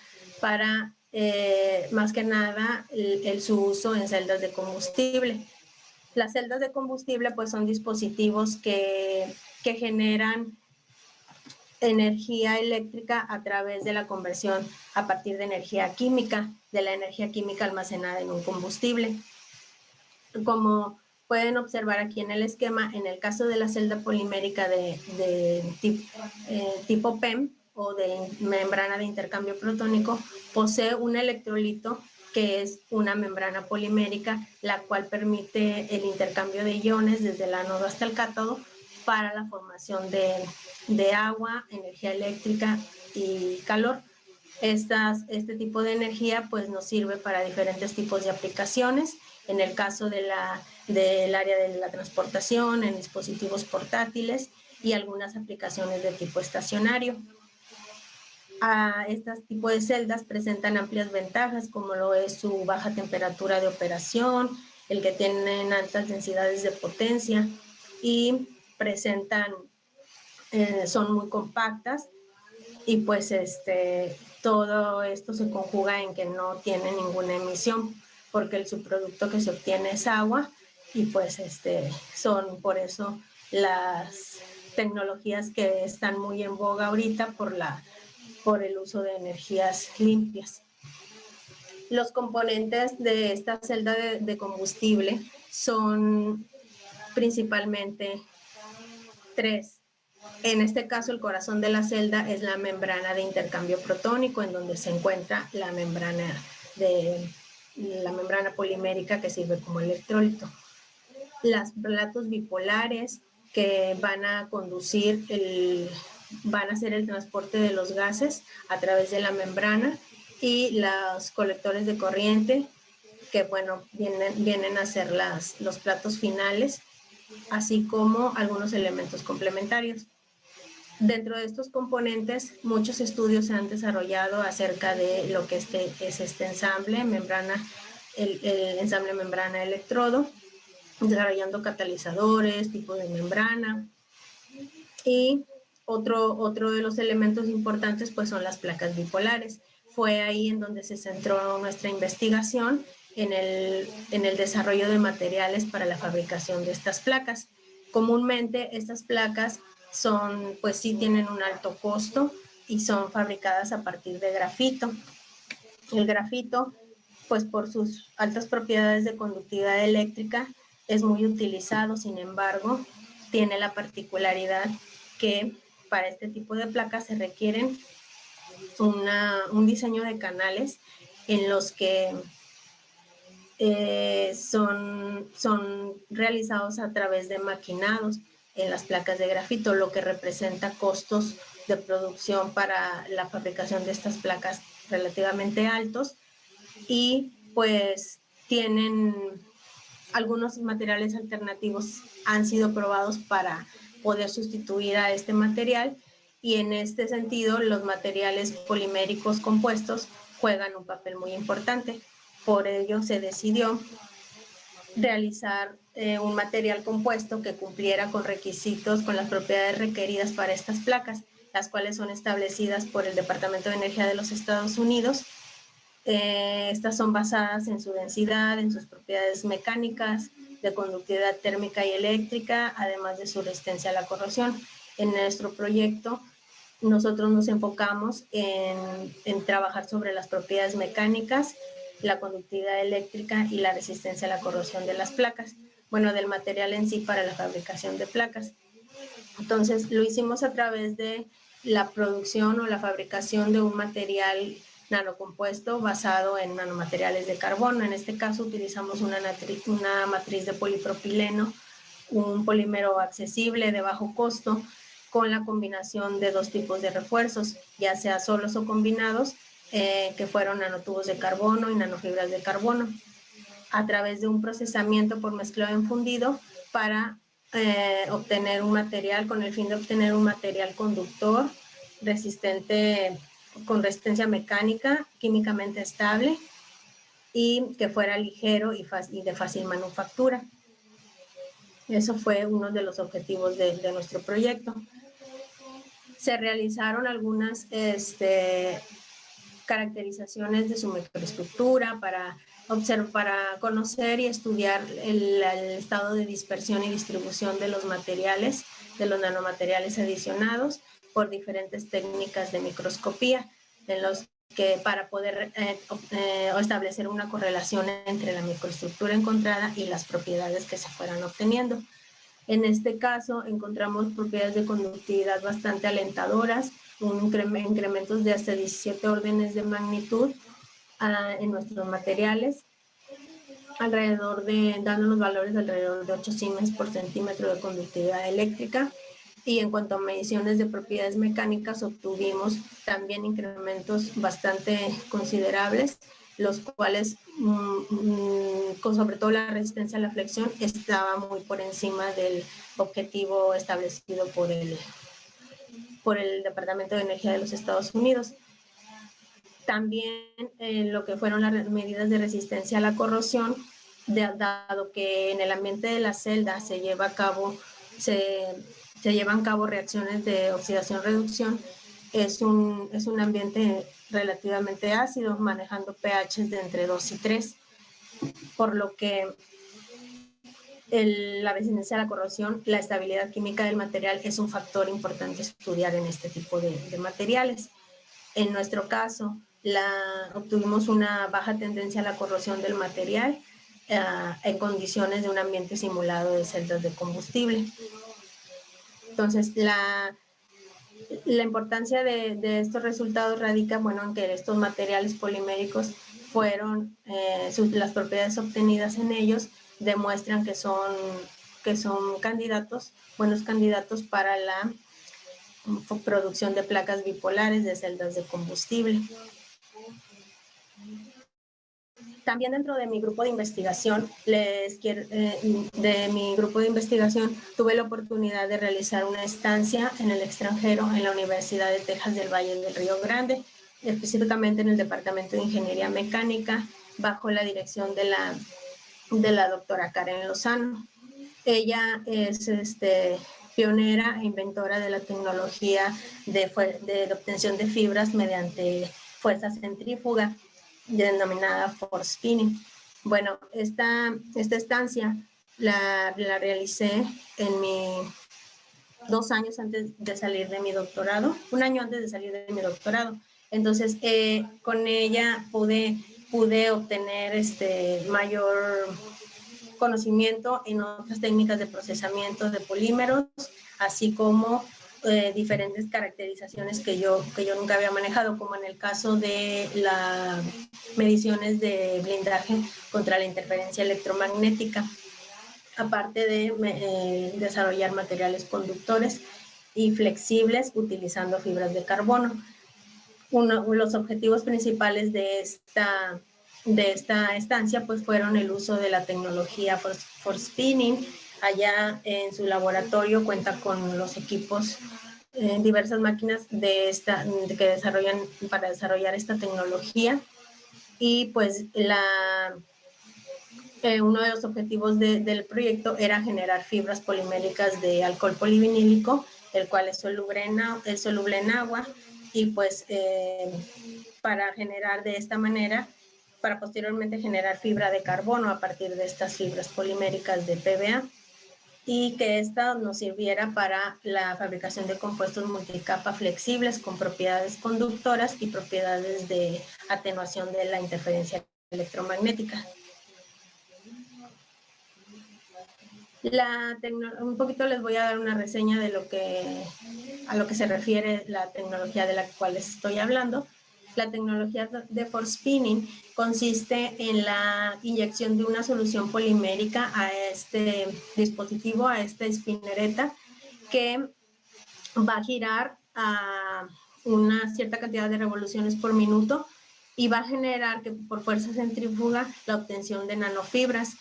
Speaker 3: más que nada su uso en celdas de combustible. Las celdas de combustible pues son dispositivos que generan energía eléctrica a través de la conversión a partir de energía química, de la energía química almacenada en un combustible. Como pueden observar aquí en el esquema, en el caso de la celda polimérica de tipo PEM o de membrana de intercambio protónico, posee un electrolito que es una membrana polimérica, la cual permite el intercambio de iones desde el ánodo hasta el cátodo para la formación de agua, energía eléctrica y calor. Este tipo de energía pues nos sirve para diferentes tipos de aplicaciones. En el caso del área de la transportación, en dispositivos portátiles y algunas aplicaciones de tipo estacionario. Este tipo de celdas presentan amplias ventajas, como lo es su baja temperatura de operación, el que tienen altas densidades de potencia y son muy compactas, y pues todo esto se conjuga en que no tiene ninguna emisión, porque el subproducto que se obtiene es agua, y pues son por eso las tecnologías que están muy en boga ahorita por el uso de energías limpias. Los componentes de esta celda de combustible son principalmente 3. En este caso, el corazón de la celda es la membrana de intercambio protónico, en donde se encuentra la membrana polimérica que sirve como electrolito. Los platos bipolares que van a hacer el transporte de los gases a través de la membrana, y los colectores de corriente que, bueno, vienen a ser los platos finales, así como algunos elementos complementarios. Dentro de estos componentes, muchos estudios se han desarrollado acerca de lo que es este ensamble el ensamble membrana-electrodo, desarrollando catalizadores, tipo de membrana. Y otro de los elementos importantes pues son las placas bipolares. Fue ahí en donde se centró nuestra investigación, en el desarrollo de materiales para la fabricación de estas placas. Comúnmente estas placas pues sí tienen un alto costo y son fabricadas a partir de grafito. El grafito, pues por sus altas propiedades de conductividad eléctrica, es muy utilizado. Sin embargo, tiene la particularidad que para este tipo de placas se requieren un diseño de canales en los que son realizados a través de maquinados en las placas de grafito, lo que representa costos de producción para la fabricación de estas placas relativamente altos, y pues algunos materiales alternativos han sido probados para poder sustituir a este material, y en este sentido los materiales poliméricos compuestos juegan un papel muy importante. Por ello se decidió realizar un material compuesto que cumpliera con requisitos, con las propiedades requeridas para estas placas, las cuales son establecidas por el Departamento de Energía de los Estados Unidos. Estas son basadas en su densidad, en sus propiedades mecánicas, de conductividad térmica y eléctrica, además de su resistencia a la corrosión. En nuestro proyecto, nosotros nos enfocamos en trabajar sobre las propiedades mecánicas, la conductividad eléctrica y la resistencia a la corrosión de las placas, bueno, del material en sí para la fabricación de placas. Entonces, lo hicimos a través de la producción o la fabricación de un material nanocompuesto basado en nanomateriales de carbono. En este caso utilizamos una matriz de polipropileno, un polímero accesible de bajo costo, con la combinación de 2 tipos de refuerzos, ya sea solos o combinados, que fueron nanotubos de carbono y nanofibras de carbono, a través de un procesamiento por mezclado en fundido para obtener un material, con el fin de obtener un material conductor, resistente, con resistencia mecánica, químicamente estable, y que fuera ligero y de fácil manufactura. Eso fue uno de los objetivos de nuestro proyecto. Se realizaron algunas caracterizaciones de su microestructura para conocer y estudiar el estado de dispersión y distribución de los materiales, de los nanomateriales adicionados, por diferentes técnicas de microscopía, en los que para poder establecer una correlación entre la microestructura encontrada y las propiedades que se fueran obteniendo. En este caso encontramos propiedades de conductividad bastante alentadoras, incrementos de hasta 17 órdenes de magnitud en nuestros materiales, dándonos valores de alrededor de 8 Siemens por centímetro de conductividad eléctrica. Y en cuanto a mediciones de propiedades mecánicas, obtuvimos también incrementos bastante considerables, los cuales, con sobre todo la resistencia a la flexión, estaba muy por encima del objetivo establecido por el Departamento de Energía de los Estados Unidos. También lo que fueron las medidas de resistencia a la corrosión, dado que en el ambiente de la celda se llevan a cabo reacciones de oxidación-reducción, es un ambiente relativamente ácido, manejando pHs de entre 2 y 3, por lo que la resistencia a la corrosión, la estabilidad química del material es un factor importante estudiar en este tipo de materiales. En nuestro caso, obtuvimos una baja tendencia a la corrosión del material en condiciones de un ambiente simulado de celdas de combustible. Entonces, la importancia de estos resultados radica, bueno, en que estos materiales poliméricos fueron, las propiedades obtenidas en ellos demuestran que son buenos candidatos para la producción de placas bipolares de celdas de combustible. También dentro de mi grupo de investigación, tuve la oportunidad de realizar una estancia en el extranjero en la Universidad de Texas del Valle del Río Grande, específicamente en el Departamento de Ingeniería Mecánica, bajo la dirección de la doctora Karen Lozano. Ella es pionera e inventora de la tecnología de obtención de fibras mediante fuerza centrífuga, denominada force spinning. Bueno, esta estancia la realicé en 2 años antes de salir de mi doctorado, 1 año antes de salir de mi doctorado. Entonces, con ella pude obtener mayor conocimiento en otras técnicas de procesamiento de polímeros, así como diferentes caracterizaciones que yo nunca había manejado, como en el caso de las mediciones de blindaje contra la interferencia electromagnética, aparte de desarrollar materiales conductores y flexibles utilizando fibras de carbono. Los objetivos principales de esta estancia pues fueron el uso de la tecnología for spinning. Allá en su laboratorio cuenta con los equipos, diversas máquinas que desarrollan para desarrollar esta tecnología, y pues uno de los objetivos del proyecto era generar fibras poliméricas de alcohol polivinílico, el cual es soluble en agua, y pues para generar de esta manera, para posteriormente generar fibra de carbono a partir de estas fibras poliméricas de PVA, y que esta nos sirviera para la fabricación de compuestos multicapa flexibles con propiedades conductoras y propiedades de atenuación de la interferencia electromagnética. Un poquito les voy a dar una reseña de a lo que se refiere la tecnología de la cual les estoy hablando. La tecnología de force spinning consiste en la inyección de una solución polimérica a este dispositivo, a esta spinereta, que va a girar a una cierta cantidad de revoluciones por minuto y va a generar que por fuerza centrífuga la obtención de nanofibras.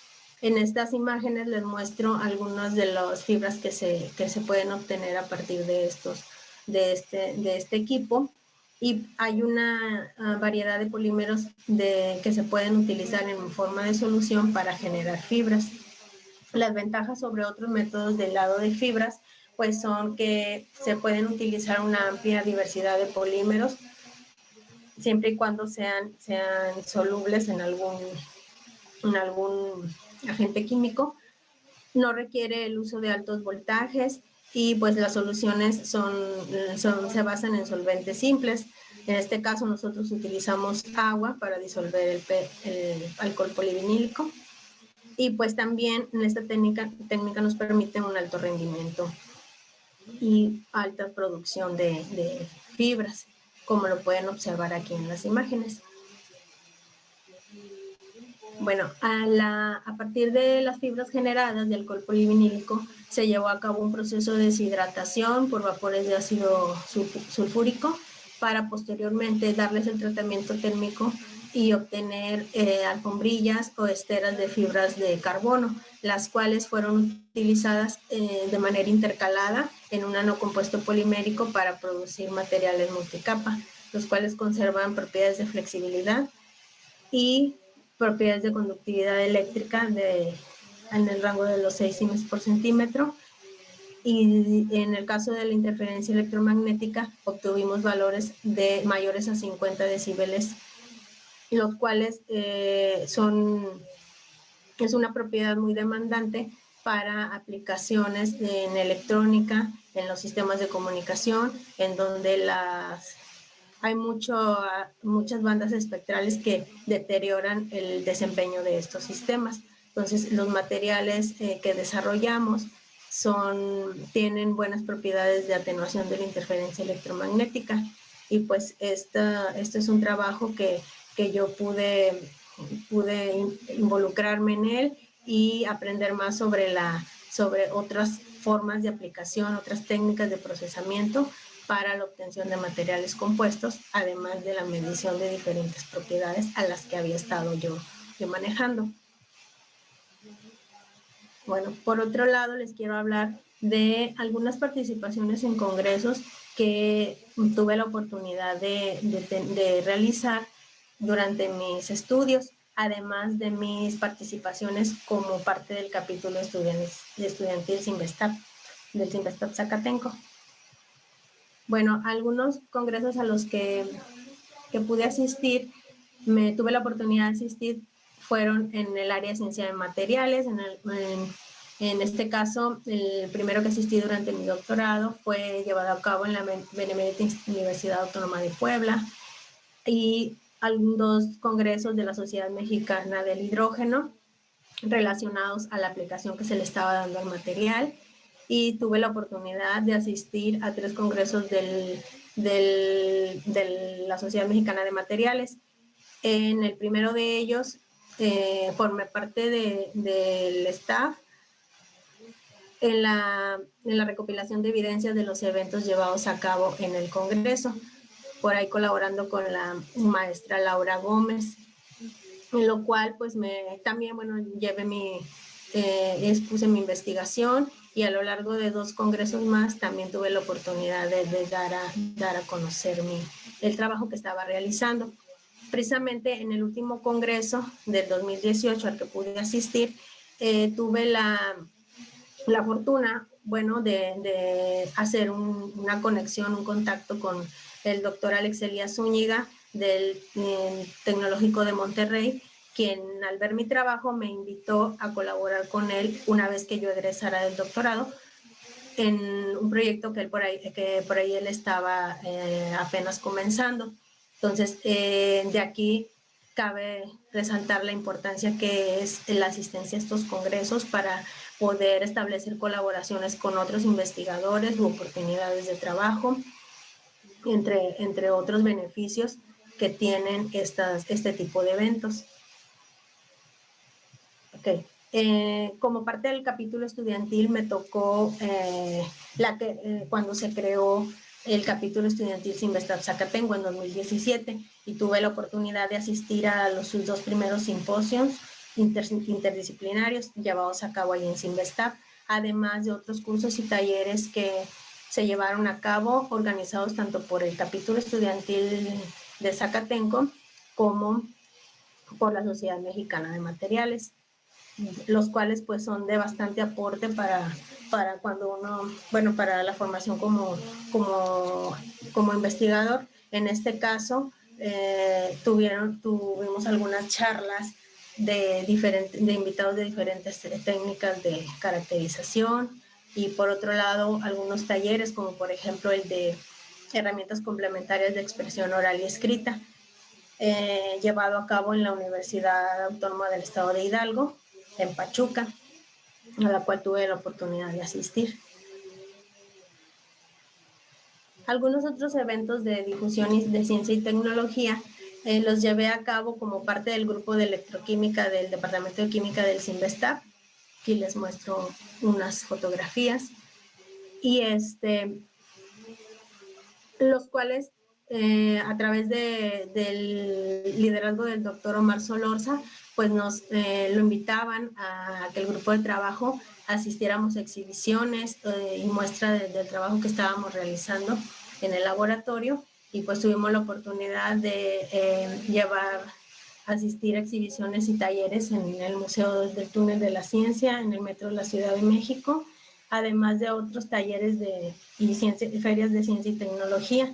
Speaker 3: En estas imágenes les muestro algunas de las fibras que se pueden obtener a partir de este equipo, y hay una variedad de polímeros que se pueden utilizar en forma de solución para generar fibras. Las ventajas sobre otros métodos de helado de fibras pues son que se pueden utilizar una amplia diversidad de polímeros, siempre y cuando sean solubles en algún agente químico. No requiere el uso de altos voltajes, y pues las soluciones se basan en solventes simples. En este caso nosotros utilizamos agua para disolver el alcohol polivinílico, y pues también esta técnica nos permite un alto rendimiento y alta producción de fibras, como lo pueden observar aquí en las imágenes. Bueno, a partir de las fibras generadas de alcohol polivinílico se llevó a cabo un proceso de deshidratación por vapores de ácido sulfúrico para posteriormente darles el tratamiento térmico y obtener alfombrillas o esteras de fibras de carbono, las cuales fueron utilizadas de manera intercalada en un nanocompuesto polimérico para producir materiales multicapa, los cuales conservan propiedades de flexibilidad y propiedades de conductividad eléctrica en el rango de los 6 siemens por centímetro. Y en el caso de la interferencia electromagnética obtuvimos valores de mayores a 50 decibeles, los cuales es una propiedad muy demandante para aplicaciones en electrónica, en los sistemas de comunicación, en donde hay muchas bandas espectrales que deterioran el desempeño de estos sistemas. Entonces, los materiales que desarrollamos tienen buenas propiedades de atenuación de la interferencia electromagnética. Y pues esto es un trabajo que yo pude involucrarme en él y aprender más sobre otras formas de aplicación, otras técnicas de procesamiento para la obtención de materiales compuestos, además de la medición de diferentes propiedades a las que había estado yo manejando. Bueno, por otro lado, les quiero hablar de algunas participaciones en congresos que tuve la oportunidad de realizar durante mis estudios, además de mis participaciones como parte del capítulo estudiantil Sinvestap, del Sinvestap Zacatenco. Bueno, algunos congresos a los que pude asistir, tuve la oportunidad de asistir, fueron en el área de ciencia de materiales. En este caso, el primero que asistí durante mi doctorado fue llevado a cabo en la Benemérita Universidad Autónoma de Puebla, y algunos congresos de la Sociedad Mexicana del Hidrógeno relacionados a la aplicación que se le estaba dando al material. Y tuve la oportunidad de asistir a 3 congresos de la Sociedad Mexicana de Materiales. En el primero de ellos, formé parte del staff en la recopilación de evidencias de los eventos llevados a cabo en el congreso, por ahí colaborando con la maestra Laura Gómez, en lo cual pues también, bueno, expuse mi investigación, y a lo largo de 2 congresos más también tuve la oportunidad de dar a conocer el trabajo que estaba realizando. Precisamente en el último congreso del 2018 al que pude asistir, tuve la fortuna, bueno, de hacer una conexión, un contacto con el doctor Alex Elías Zúñiga del Tecnológico de Monterrey, quien al ver mi trabajo me invitó a colaborar con él una vez que yo egresara del doctorado en un proyecto que por ahí él estaba apenas comenzando. Entonces, de aquí cabe resaltar la importancia que es la asistencia a estos congresos para poder establecer colaboraciones con otros investigadores u oportunidades de trabajo, entre otros beneficios que tienen este tipo de eventos. Okay. Como parte del capítulo estudiantil me tocó cuando se creó el capítulo estudiantil Sinvestap Zacatenco en 2017, y tuve la oportunidad de asistir a sus 2 primeros simposios interdisciplinarios llevados a cabo ahí en Sinvestap, además de otros cursos y talleres que se llevaron a cabo, organizados tanto por el capítulo estudiantil de Zacatenco como por la Sociedad Mexicana de Materiales, los cuales pues son de bastante aporte para cuando uno, bueno, para la formación como investigador. En este caso, tuvimos algunas charlas de invitados de diferentes técnicas de caracterización, y por otro lado algunos talleres, como por ejemplo el de herramientas complementarias de expresión oral y escrita, llevado a cabo en la Universidad Autónoma del Estado de Hidalgo, en Pachuca, a la cual tuve la oportunidad de asistir. Algunos otros eventos de difusión de ciencia y tecnología los llevé a cabo como parte del grupo de electroquímica del Departamento de Química del CINVESTAP. Aquí les muestro unas fotografías. Y los cuales a través del liderazgo del doctor Omar Solorza, pues nos lo invitaban a que el grupo de trabajo asistiéramos a exhibiciones y muestra del trabajo que estábamos realizando en el laboratorio, y pues tuvimos la oportunidad de asistir a exhibiciones y talleres en el Museo del Túnel de la Ciencia, en el Metro de la Ciudad de México, además de otros talleres y ferias de ciencia y tecnología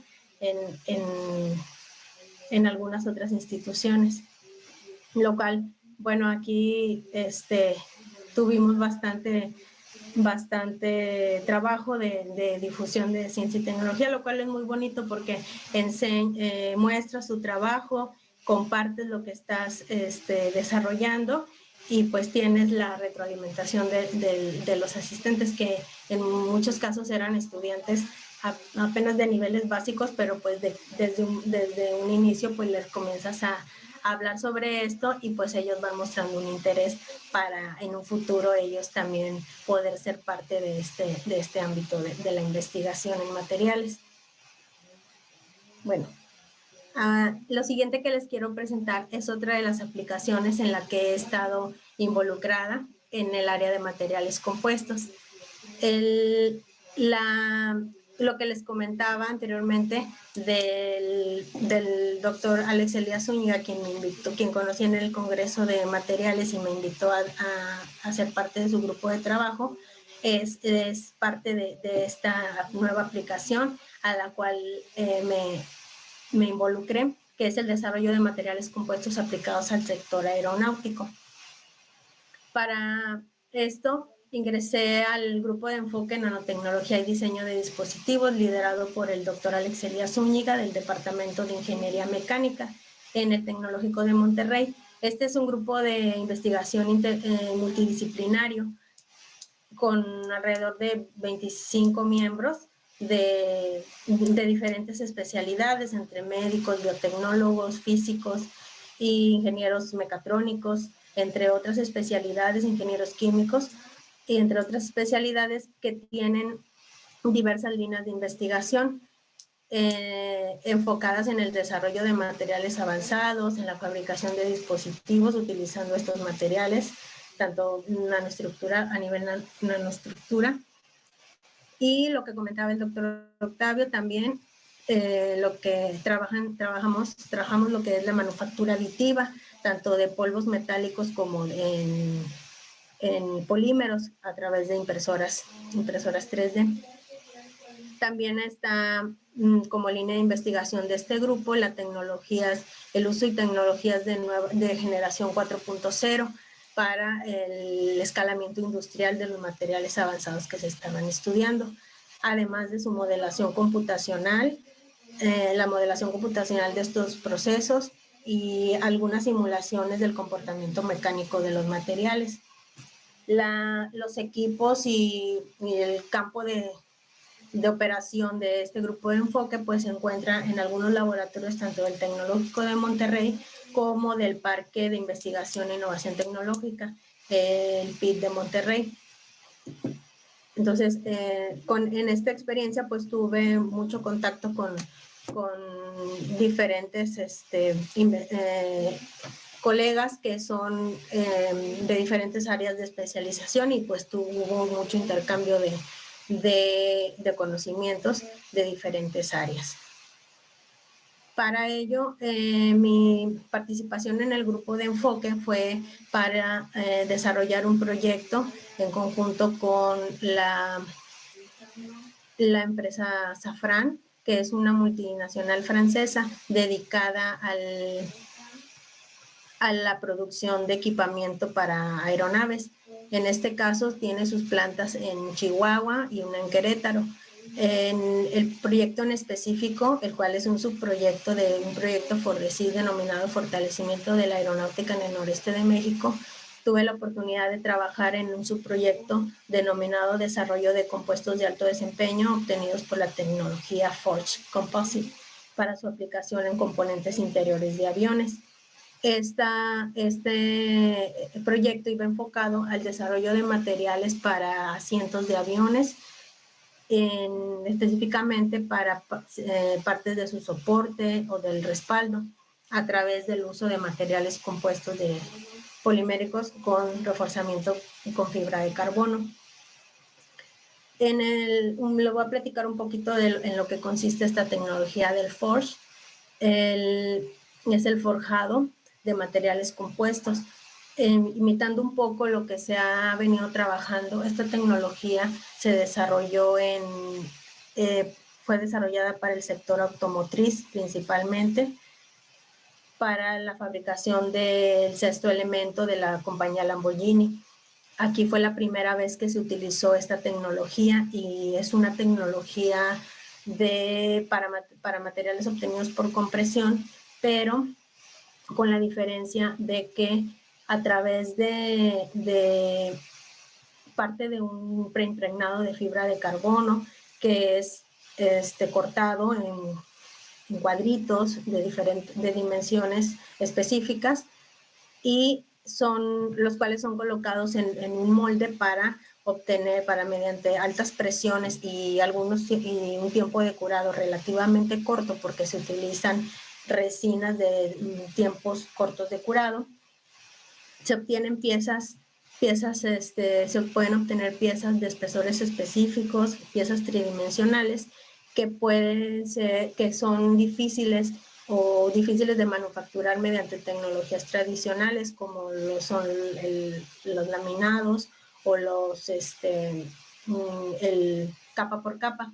Speaker 3: en algunas otras instituciones. Lo cual, bueno, aquí tuvimos bastante trabajo de difusión de ciencia y tecnología, lo cual es muy bonito porque muestras tu trabajo, compartes lo que estás desarrollando, y pues tienes la retroalimentación de los asistentes, que en muchos casos eran estudiantes apenas de niveles básicos, pero pues desde un inicio pues les comienzas a hablar sobre esto, y pues ellos van mostrando un interés para en un futuro ellos también poder ser parte de este ámbito de la investigación en materiales. Bueno, lo siguiente que les quiero presentar es otra de las aplicaciones en la que he estado involucrada en el área de materiales compuestos. Lo que les comentaba anteriormente del doctor Alex Elías Zúñiga, quien conocí en el Congreso de Materiales y me invitó a ser parte de su grupo de trabajo, es parte de esta nueva aplicación a la cual me involucré, que es el desarrollo de materiales compuestos aplicados al sector aeronáutico. Para esto ingresé al grupo de enfoque en nanotecnología y diseño de dispositivos, liderado por el doctor Alex Elías Zúñiga, del Departamento de Ingeniería Mecánica en el Tecnológico de Monterrey. Este es un grupo de investigación multidisciplinario con alrededor de 25 miembros de diferentes especialidades, entre médicos, biotecnólogos, físicos e ingenieros mecatrónicos, entre otras especialidades, ingenieros químicos, y entre otras especialidades que tienen diversas líneas de investigación enfocadas en el desarrollo de materiales avanzados, en la fabricación de dispositivos utilizando estos materiales, tanto a nivel nanoestructura. Y lo que comentaba el doctor Octavio también, lo que trabajamos lo que es la manufactura aditiva, tanto de polvos metálicos como en polímeros a través de impresoras 3D. También está como línea de investigación de este grupo el uso y tecnologías de generación 4.0 para el escalamiento industrial de los materiales avanzados que se estaban estudiando, además de su modelación computacional, la modelación computacional de estos procesos y algunas simulaciones del comportamiento mecánico de los materiales. Los equipos y el campo de operación de este grupo de enfoque pues se encuentra en algunos laboratorios tanto del Tecnológico de Monterrey como del Parque de Investigación e Innovación Tecnológica, el PIT de Monterrey. Entonces, en esta experiencia pues tuve mucho contacto con diferentes colegas que son de diferentes áreas de especialización, y pues hubo mucho intercambio de conocimientos de diferentes áreas. Para ello, mi participación en el grupo de enfoque fue para desarrollar un proyecto en conjunto con la empresa Safran, que es una multinacional francesa dedicada a la producción de equipamiento para aeronaves. En este caso tiene sus plantas en Chihuahua y una en Querétaro. En el proyecto en específico, el cual es un subproyecto de un proyecto FORDECID denominado Fortalecimiento de la Aeronáutica en el Noreste de México, tuve la oportunidad de trabajar en un subproyecto denominado Desarrollo de Compuestos de Alto Desempeño obtenidos por la tecnología Forge Composite. para su aplicación en componentes interiores de aviones. Este proyecto iba enfocado al desarrollo de materiales para asientos de aviones, específicamente para partes de su soporte o del respaldo, a través del uso de materiales compuestos de poliméricos con reforzamiento con fibra de carbono. Le voy a platicar un poquito en lo que consiste esta tecnología del forge. Es el forjado de materiales compuestos. Imitando un poco lo que se ha venido trabajando, esta tecnología se desarrolló fue desarrollada para el sector automotriz principalmente, para la fabricación del sexto elemento de la compañía Lamborghini. Aquí fue la primera vez que se utilizó esta tecnología y es una tecnología para materiales obtenidos por compresión, pero con la diferencia de que a través de parte de un preimpregnado de fibra de carbono que es cortado en cuadritos de dimensiones específicas, y los cuales son colocados en un molde para mediante altas presiones y un tiempo de curado relativamente corto, porque se utilizan resinas de tiempos cortos de curado. Se obtienen se pueden obtener piezas de espesores específicos, piezas tridimensionales que son difíciles de manufacturar mediante tecnologías tradicionales, como son los laminados o el capa por capa.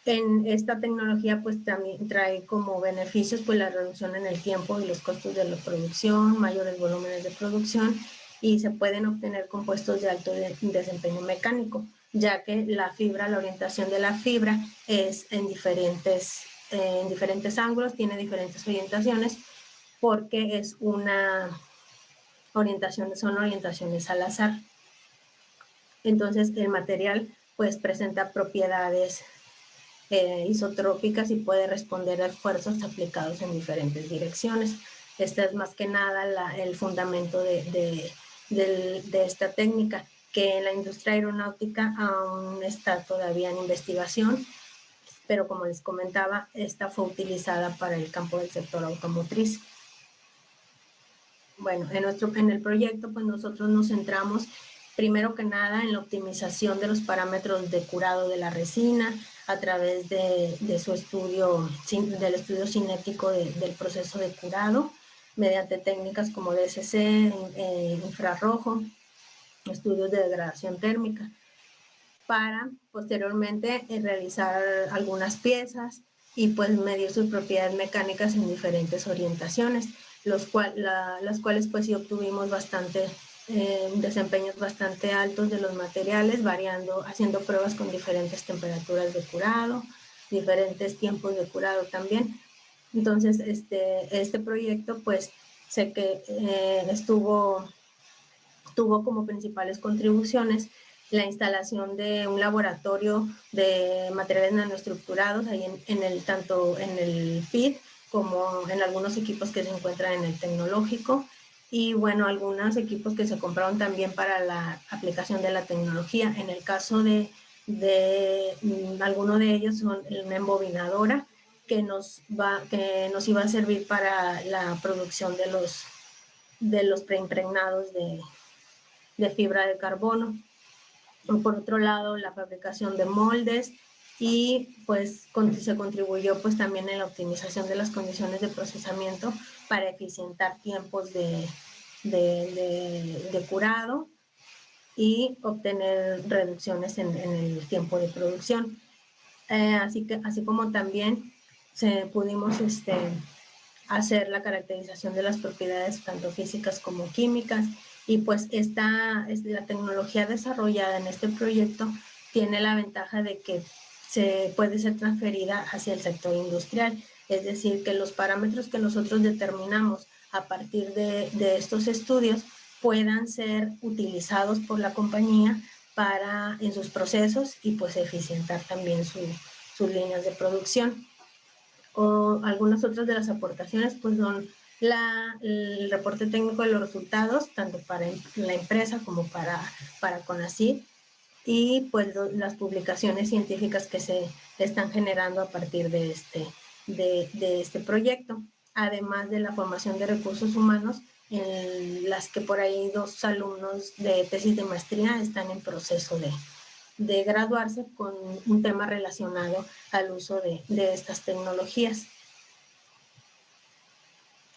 Speaker 3: En esta tecnología pues también trae como beneficios pues la reducción en el tiempo y los costos de la producción, mayores volúmenes de producción, y se pueden obtener compuestos de alto desempeño mecánico, ya que la orientación de la fibra es en diferentes ángulos, tiene diferentes orientaciones, porque son orientaciones al azar. Entonces el material pues presenta propiedades isotrópicas y puede responder a esfuerzos aplicados en diferentes direcciones. Este es más que nada el fundamento de esta técnica, que en la industria aeronáutica aún está todavía en investigación, pero como les comentaba, esta fue utilizada para el campo del sector automotriz. Bueno, en el proyecto pues nosotros nos centramos primero que nada en la optimización de los parámetros de curado de la resina a través del estudio cinético del proceso de curado, mediante técnicas como DSC, infrarrojo, estudios de degradación térmica, para posteriormente realizar algunas piezas y pues medir sus propiedades mecánicas en diferentes orientaciones, las cuales pues sí obtuvimos desempeños bastante altos de los materiales, haciendo pruebas con diferentes temperaturas de curado, diferentes tiempos de curado también. Entonces este proyecto pues sé que tuvo como principales contribuciones la instalación de un laboratorio de materiales nanoestructurados ahí tanto en el FIT como en algunos equipos que se encuentran en el tecnológico, y bueno, algunos equipos que se compraron también para la aplicación de la tecnología. En el caso de alguno de ellos son una embobinadora que nos iba a servir para la producción de los preimpregnados de fibra de carbono. Por otro lado, la fabricación de moldes, y pues se contribuyó pues también en la optimización de las condiciones de procesamiento para eficientar tiempos de curado y obtener reducciones en el tiempo de producción. Así como también pudimos hacer la caracterización de las propiedades tanto físicas como químicas, y pues la tecnología desarrollada en este proyecto tiene la ventaja de que se puede ser transferida hacia el sector industrial, es decir, que los parámetros que nosotros determinamos a partir de estos estudios puedan ser utilizados por la compañía en sus procesos y pues eficientar también sus líneas de producción. O algunas otras de las aportaciones pues son el reporte técnico de los resultados, tanto para la empresa como para CONACYT, y pues las publicaciones científicas que se están generando a partir de este proyecto, además de la formación de recursos humanos, en las que por ahí 2 alumnos de tesis de maestría están en proceso de graduarse con un tema relacionado al uso de estas tecnologías.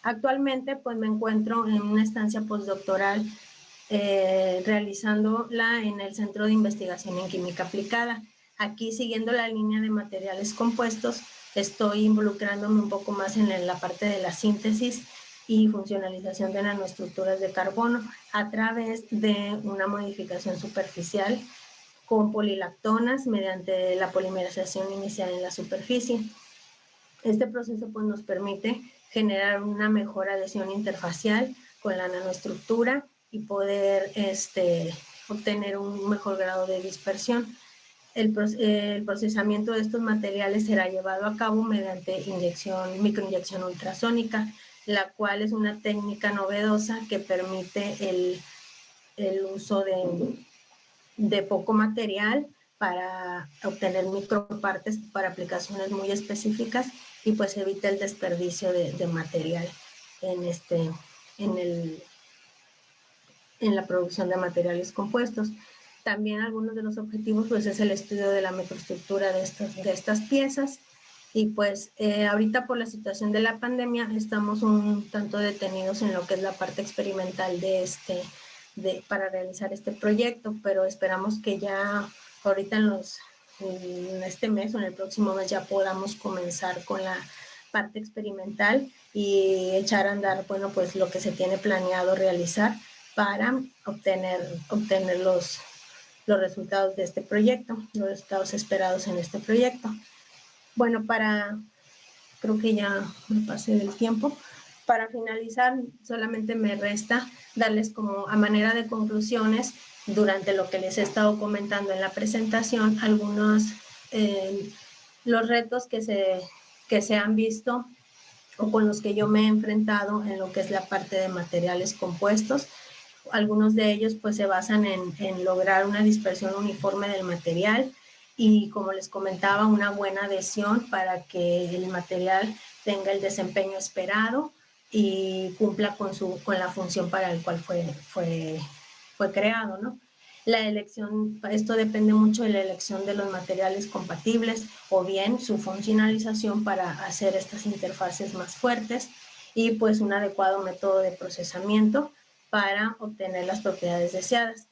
Speaker 3: Actualmente pues me encuentro en una estancia postdoctoral realizándola en el Centro de Investigación en Química Aplicada. Aquí, siguiendo la línea de materiales compuestos, estoy involucrándome un poco más en la parte de la síntesis y funcionalización de nanoestructuras de carbono a través de una modificación superficial con polilactonas mediante la polimerización inicial en la superficie. Este proceso pues, nos permite generar una mejor adhesión interfacial con la nanoestructura y poder obtener un mejor grado de dispersión. El procesamiento de estos materiales será llevado a cabo mediante microinyección ultrasónica, la cual es una técnica novedosa que permite el uso de poco material para obtener micropartes para aplicaciones muy específicas y pues evita el desperdicio de material en la producción de materiales compuestos. También algunos de los objetivos pues es el estudio de la microestructura de estas piezas y pues ahorita por la situación de la pandemia estamos un tanto detenidos en lo que es la parte experimental para realizar este proyecto, pero esperamos que ya ahorita en este mes o en el próximo mes ya podamos comenzar con la parte experimental y echar a andar, bueno, pues lo que se tiene planeado realizar para obtener los resultados de este proyecto, los resultados esperados en este proyecto. Bueno, creo que ya me pasé del tiempo. Para finalizar, solamente me resta darles como a manera de conclusiones, durante lo que les he estado comentando en la presentación, algunos los retos que se han visto o con los que yo me he enfrentado en lo que es la parte de materiales compuestos. Algunos de ellos pues se basan en lograr una dispersión uniforme del material y, como les comentaba, una buena adhesión para que el material tenga el desempeño esperado y cumpla con la función para el cual fue creado, ¿no? La elección, esto depende mucho de la elección de los materiales compatibles o bien su funcionalización para hacer estas interfaces más fuertes y pues un adecuado método de procesamiento para obtener las propiedades deseadas.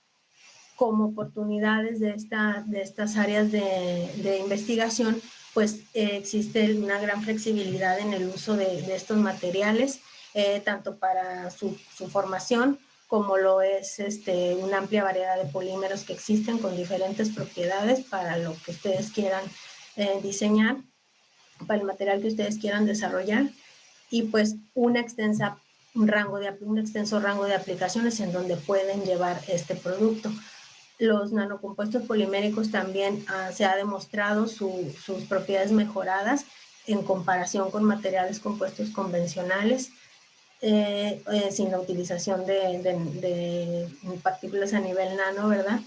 Speaker 3: Como oportunidades de estas áreas de investigación, pues existe una gran flexibilidad en el uso de estos materiales, tanto para su formación como lo es una amplia variedad de polímeros que existen con diferentes propiedades para lo que ustedes quieran diseñar, para el material que ustedes quieran desarrollar, y pues un extenso rango de aplicaciones en donde pueden llevar este producto. Los nanocompuestos poliméricos también se ha demostrado sus propiedades mejoradas en comparación con materiales compuestos convencionales, sin la utilización de partículas a nivel nano, ¿verdad?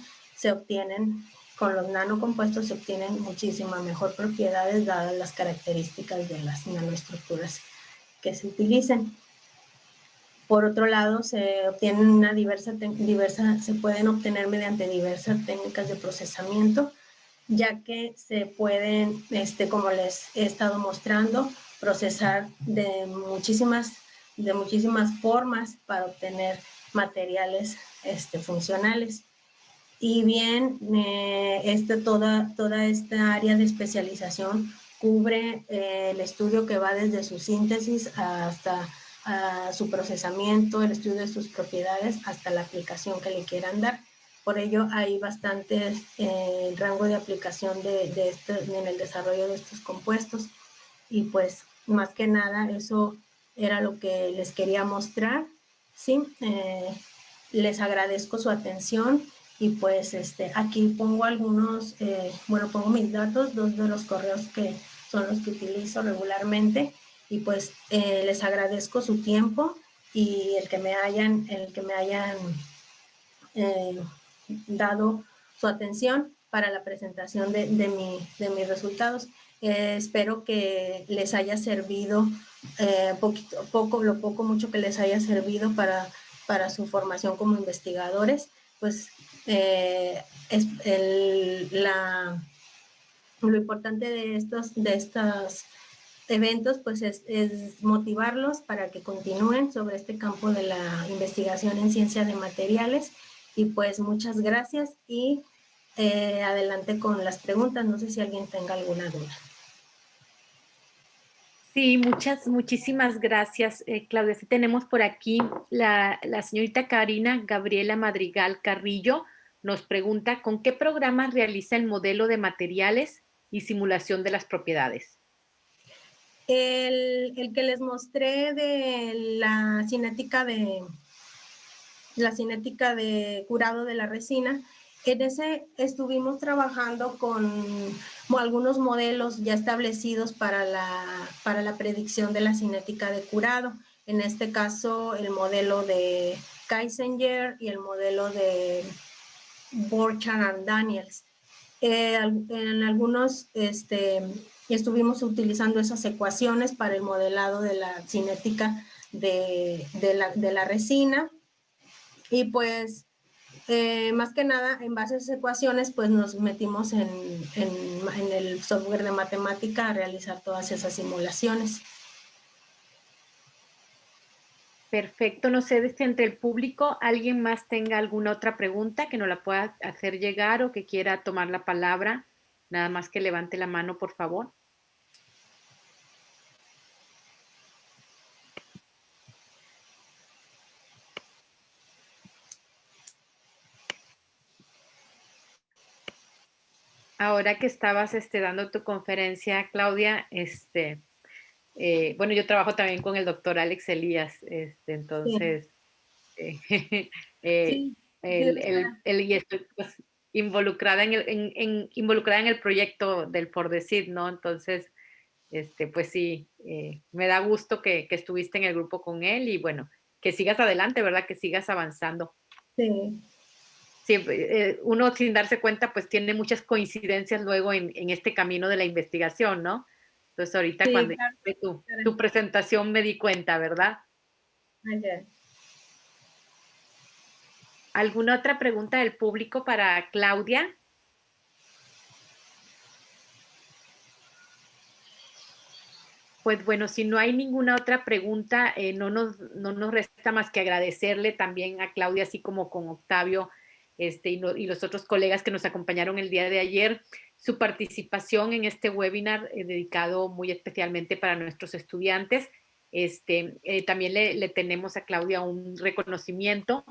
Speaker 3: Con los nanocompuestos se obtienen muchísima mejor propiedades dadas las características de las nanoestructuras que se utilicen. Por otro lado, se pueden obtener mediante diversas técnicas de procesamiento, ya que se pueden, como les he estado mostrando, procesar de muchísimas formas para obtener materiales funcionales. Y bien, toda esta área de especialización cubre el estudio que va desde su síntesis hasta su procesamiento, el estudio de sus propiedades, hasta la aplicación que le quieran dar. Por ello, hay bastante rango de aplicación en el desarrollo de estos compuestos. Y pues, más que nada, eso era lo que les quería mostrar. ¿Sí? Les agradezco su atención. Y pues aquí pongo pongo mis datos, 2 de los correos que son los que utilizo regularmente y pues les agradezco su tiempo y el que me hayan dado su atención para la presentación de mis resultados. Espero que les haya servido mucho que les haya servido para su formación como investigadores. Pues lo importante de estos eventos pues es motivarlos para que continúen sobre este campo de la investigación en ciencia de materiales. Y pues muchas gracias y adelante con las preguntas. No sé si alguien tenga alguna duda.
Speaker 1: Sí, muchísimas gracias, Claudia. Sí, tenemos por aquí la señorita Karina Gabriela Madrigal Carrillo. Nos pregunta, ¿con qué programas realiza el modelo de materiales y simulación de las propiedades?
Speaker 3: El que les mostré de la cinética de curado de la resina, en ese estuvimos trabajando con algunos modelos ya establecidos para la predicción de la cinética de curado. En este caso, el modelo de Kaisinger y el modelo de Borchardt and Daniels. En algunos estuvimos utilizando esas ecuaciones para el modelado de la cinética de la resina. Y pues, más que nada, en base a esas ecuaciones, pues nos metimos en el software de matemática a realizar todas esas simulaciones.
Speaker 1: Perfecto. No sé si entre el público alguien más tenga alguna otra pregunta que nos la pueda hacer llegar o que quiera tomar la palabra. Nada más que levante la mano, por favor. Ahora que estabas dando tu conferencia, Claudia, bueno, yo trabajo también con el doctor Alex Elías, entonces, eh,
Speaker 3: Sí,
Speaker 1: y estoy pues, involucrada involucrada en el proyecto del FORDECID, ¿no? Entonces, pues sí, me da gusto que estuviste en el grupo con él y bueno, que sigas adelante, ¿verdad? Que sigas avanzando.
Speaker 3: sí.
Speaker 1: Sí, uno sin darse cuenta, pues tiene muchas coincidencias luego en este camino de la investigación, ¿no? Entonces ahorita
Speaker 3: Sí,
Speaker 1: cuando
Speaker 3: claro.
Speaker 1: hice tu presentación me di cuenta, ¿verdad?
Speaker 3: Okay.
Speaker 1: ¿Alguna otra pregunta del público para Claudia? Pues bueno, si no hay ninguna otra pregunta, no nos resta más que agradecerle también a Claudia, así como con Octavio y los otros colegas que nos acompañaron el día de ayer, su participación en este webinar dedicado muy especialmente para nuestros estudiantes. También le tenemos a Claudia un reconocimiento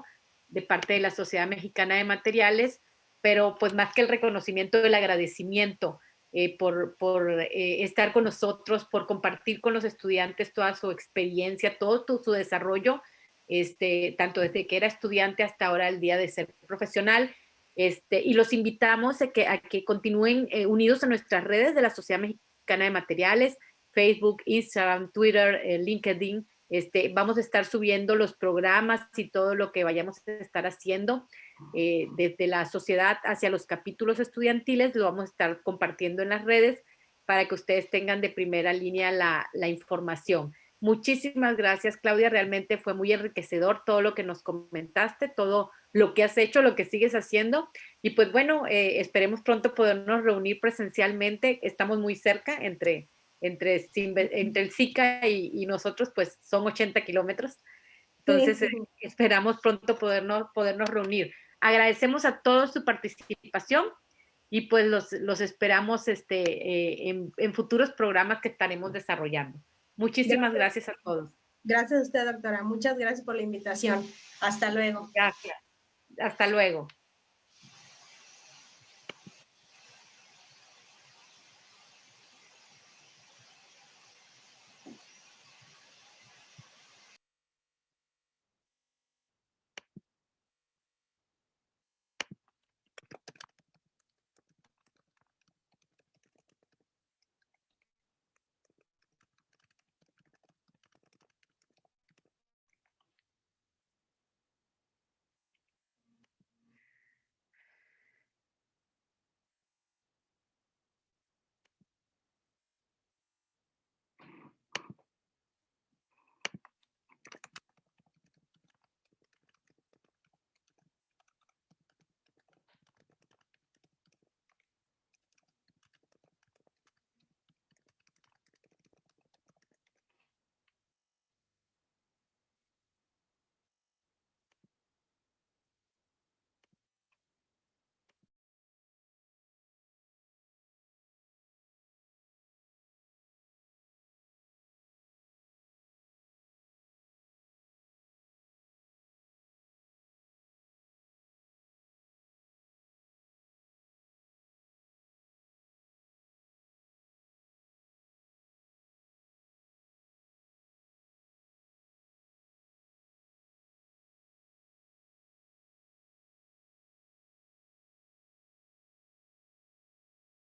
Speaker 1: de parte de la Sociedad Mexicana de Materiales, pero pues más que el reconocimiento, el agradecimiento por estar con nosotros, por compartir con los estudiantes toda su experiencia, todo su desarrollo, tanto desde que era estudiante hasta ahora el día de ser profesional. Y los invitamos a que continúen unidos a nuestras redes de la Sociedad Mexicana de Materiales, Facebook, Instagram, Twitter, LinkedIn. Vamos a estar subiendo los programas y todo lo que vayamos a estar haciendo desde la sociedad hacia los capítulos estudiantiles, lo vamos a estar compartiendo en las redes para que ustedes tengan de primera línea la información. Muchísimas gracias, Claudia. Realmente fue muy enriquecedor todo lo que nos comentaste, todo lo que has hecho, lo que sigues haciendo. Y pues bueno, esperemos pronto podernos reunir presencialmente. Estamos muy cerca entre el SICA y nosotros, pues son 80 kilómetros. Entonces,
Speaker 3: Sí.
Speaker 1: esperamos pronto podernos reunir. Agradecemos a todos su participación y pues los esperamos en futuros programas que estaremos desarrollando. Muchísimas gracias a todos.
Speaker 3: Gracias a usted, doctora. Muchas gracias por la invitación. Hasta luego.
Speaker 1: Gracias. Hasta luego.